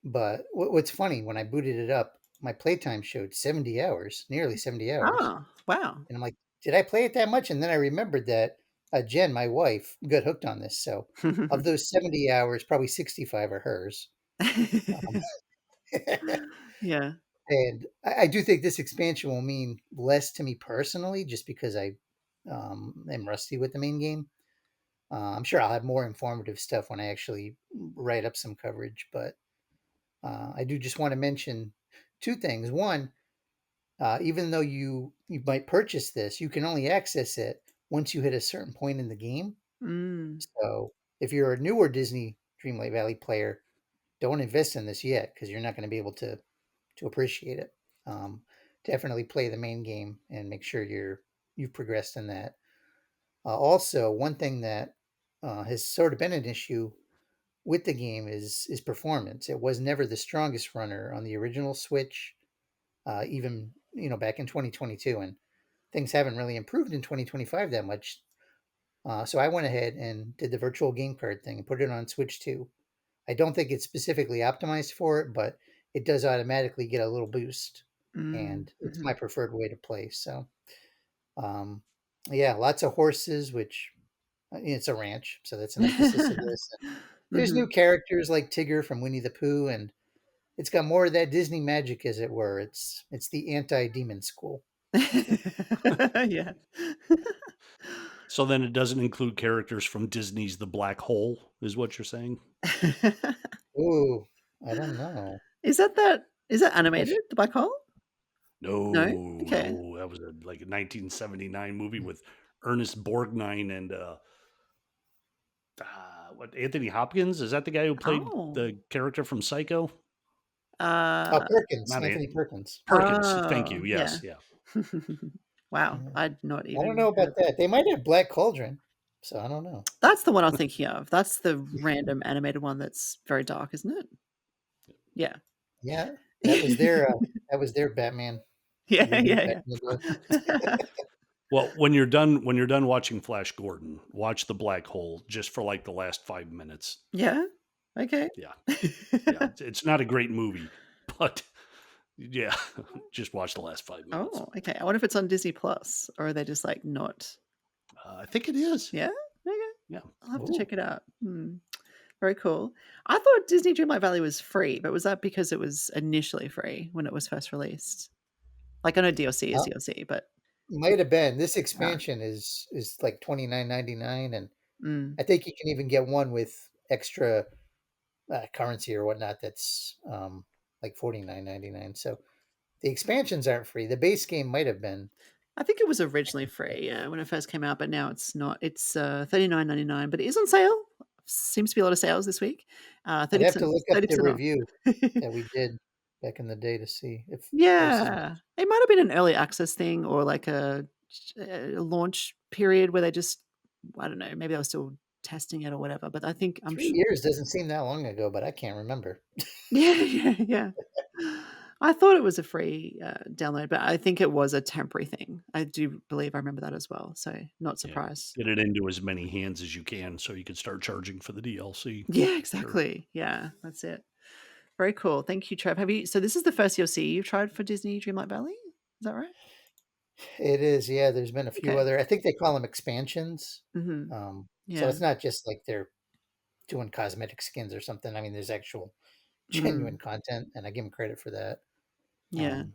But what's funny, when I booted it up, my playtime showed 70 hours, nearly 70 hours. Oh, wow. And I'm like, did I play it that much? And then I remembered that Jen, my wife, got hooked on this. So of those 70 hours, probably 65 are hers. Yeah. And I do think this expansion will mean less to me personally, just because I am rusty with the main game. I'm sure I'll have more informative stuff when I actually write up some coverage, but I do just want to mention two things. One, even though you might purchase this, you can only access it once you hit a certain point in the game. Mm. So if you're a newer Disney Dreamlight Valley player, don't invest in this yet because you're not going to be able to appreciate it. Definitely play the main game and make sure you've progressed in that. Also, one thing that has sort of been an issue with the game is performance. It was never the strongest runner on the original Switch, even back in 2022, and things haven't really improved in 2025 that much. So I went ahead and did the virtual game card thing and put it on Switch 2. I don't think it's specifically optimized for it, but it does automatically get a little boost, Mm. and it's Mhm. my preferred way to play. So, um, yeah, lots of horses, which it's a ranch, so that's an emphasis of this. And there's new Mhm. characters like Tigger from Winnie the Pooh, and it's got more of that Disney magic, as it were. It's the anti-demon school. Yeah. So then it doesn't include characters from Disney's The Black Hole, is what you're saying? Ooh, I don't know. Is that animated, The Black Hole? No, No? Okay. no, that was like a 1979 movie with Ernest Borgnine and what Anthony Hopkins? Is that the guy who played Oh. the character from Psycho? Oh, Uh, Perkins, Not Anthony Ant Perkins. Perkins. Thank oh, you. yeah. Yes, yeah. Wow, Yeah. I'd not I don't know even heard about of that. that. They might have Black Cauldron, so I don't know. That's the one I was thinking of. That's the random animated one that's very dark, isn't it? Yeah. Yeah, that was their Batman Yeah, reboot back yeah, in the day. yeah. Well, when you're done watching Flash Gordon, watch The Black Hole just for like the last 5 minutes. Yeah? Okay. Yeah. Yeah, it's not a great movie, but yeah, just watch the last 5 minutes. Oh, okay. I wonder if it's on Disney Plus, or are they just, like, not. I think it is. Yeah? Okay. Yeah. I'll have to Ooh. check it out. Very cool. I thought Disney Dreamlight Valley was free, but was that because it was initially free when it was first released? Like, I know DLC is Uh, DLC, but Might have been. This ah, expansion is like 29.99, and mm, I think you can even get one with extra currency or whatnot. That's like 49.99. So the expansions aren't free. The base game might have been. I think it was originally free, yeah, when it first came out, but now it's not. It's 39.99, but it is on sale. Seems to be a lot of sales this week. I'd Thirty have to percent, look up the 30% off. review that we did back in the day to see if prices Yeah, match. it might have been an early access thing or like a launch period where they just, I don't know, maybe they were still testing it or whatever. But I think I'm 3 years doesn't seem that long ago, but I can't remember. Yeah, yeah, yeah. I thought it was a free, download, but I think it was a temporary thing. I do believe I remember that as well, so not Yeah. surprised. Get it into as many hands as you can so you can start charging for the DLC. Yeah, Sure. exactly. Yeah, that's it. Very cool. Thank you, Trev. Have you so this is the first DLC you've tried for Disney Dreamlight Valley? Is that right? It is, yeah. There's been a few Okay. other. I think they call them expansions. Mhm. So Yeah. it's not just like they're doing cosmetic skins or something. I mean, there's actual genuine Mm. content, and I give them credit for that. Yeah. Um,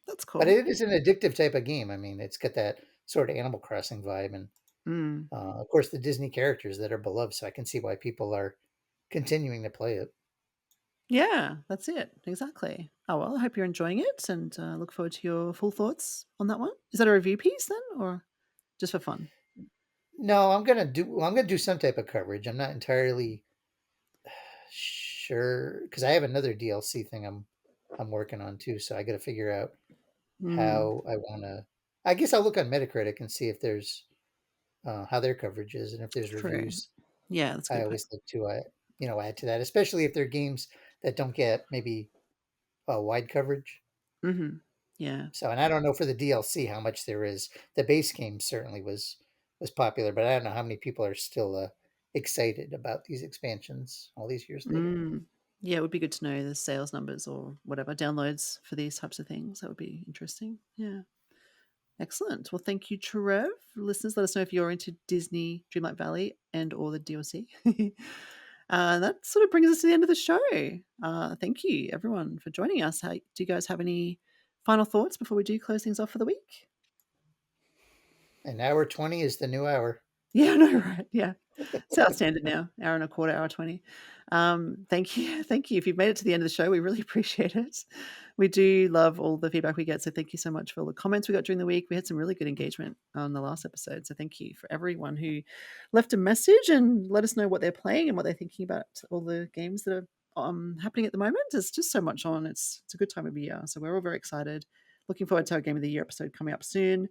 That's but cool. it is an addictive type of game. I mean, it's got that sort of Animal Crossing vibe, and Mm. of course the Disney characters that are beloved. So I can see why people are continuing to play it. Yeah, that's it. Exactly. Oh, well, I hope you're enjoying it and, look forward to your full thoughts on that one. Is that a review piece then or just for fun? No, I'm gonna do some type of coverage. I'm not entirely sure because I have another DLC thing I'm working on too. So I got to figure out Mm. how I want to. I guess I'll look on Metacritic and see if there's how their coverage is, and if there's True. reviews. Yeah, that's a I good point. always look to add to that, especially if they're games that don't get maybe wide coverage. Mhm. Yeah. So, and I don't know for the DLC how much there is. The base game certainly was popular, but I don't know how many people are still excited about these expansions all these years later. Mm. Yeah, it would be good to know the sales numbers or whatever, downloads for these types of things. That would be interesting. Yeah. Excellent. Well, thank you, Trev. Listeners, let us know if you're into Disney Dreamlight Valley and or the DLC. That sort of brings us to the end of the show. Thank you, everyone, for joining us. Do you guys have any final thoughts before we do close things off for the week? An hour 20 is the new hour. Yeah, I know, right? Yeah. It's our standard now, hour and a quarter, hour 20. Thank you. Thank you. If you've made it to the end of the show, we really appreciate it. We do love all the feedback we get. So thank you so much for all the comments we got during the week. We had some really good engagement on the last episode. So thank you for everyone who left a message and let us know what they're playing and what they're thinking about all the games that are happening at the moment. There's just so much on. It's a good time of year. So we're all very excited. Looking forward to our Game of the Year episode coming up soon.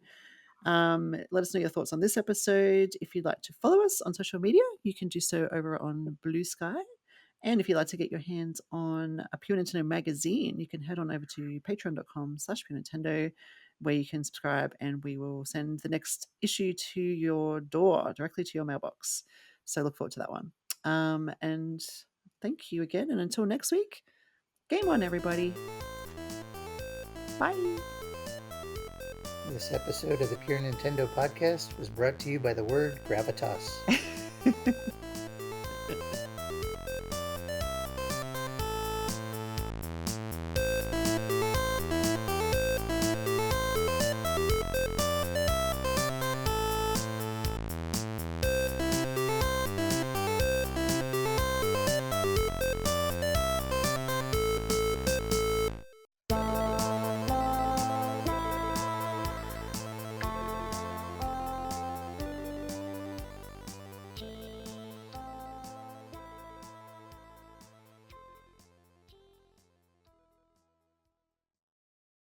Let us know your thoughts on this episode. If you'd like to follow us on social media, you can do so over on Blue Sky. And if you'd like to get your hands on a Pure Nintendo magazine, you can head on over to patreon.com/Pure Nintendo, where you can subscribe and we will send the next issue to your door, directly to your mailbox. So look forward to that one. And thank you again. And until next week, game on, everybody. Bye. This episode of the Pure Nintendo Podcast was brought to you by the word gravitas.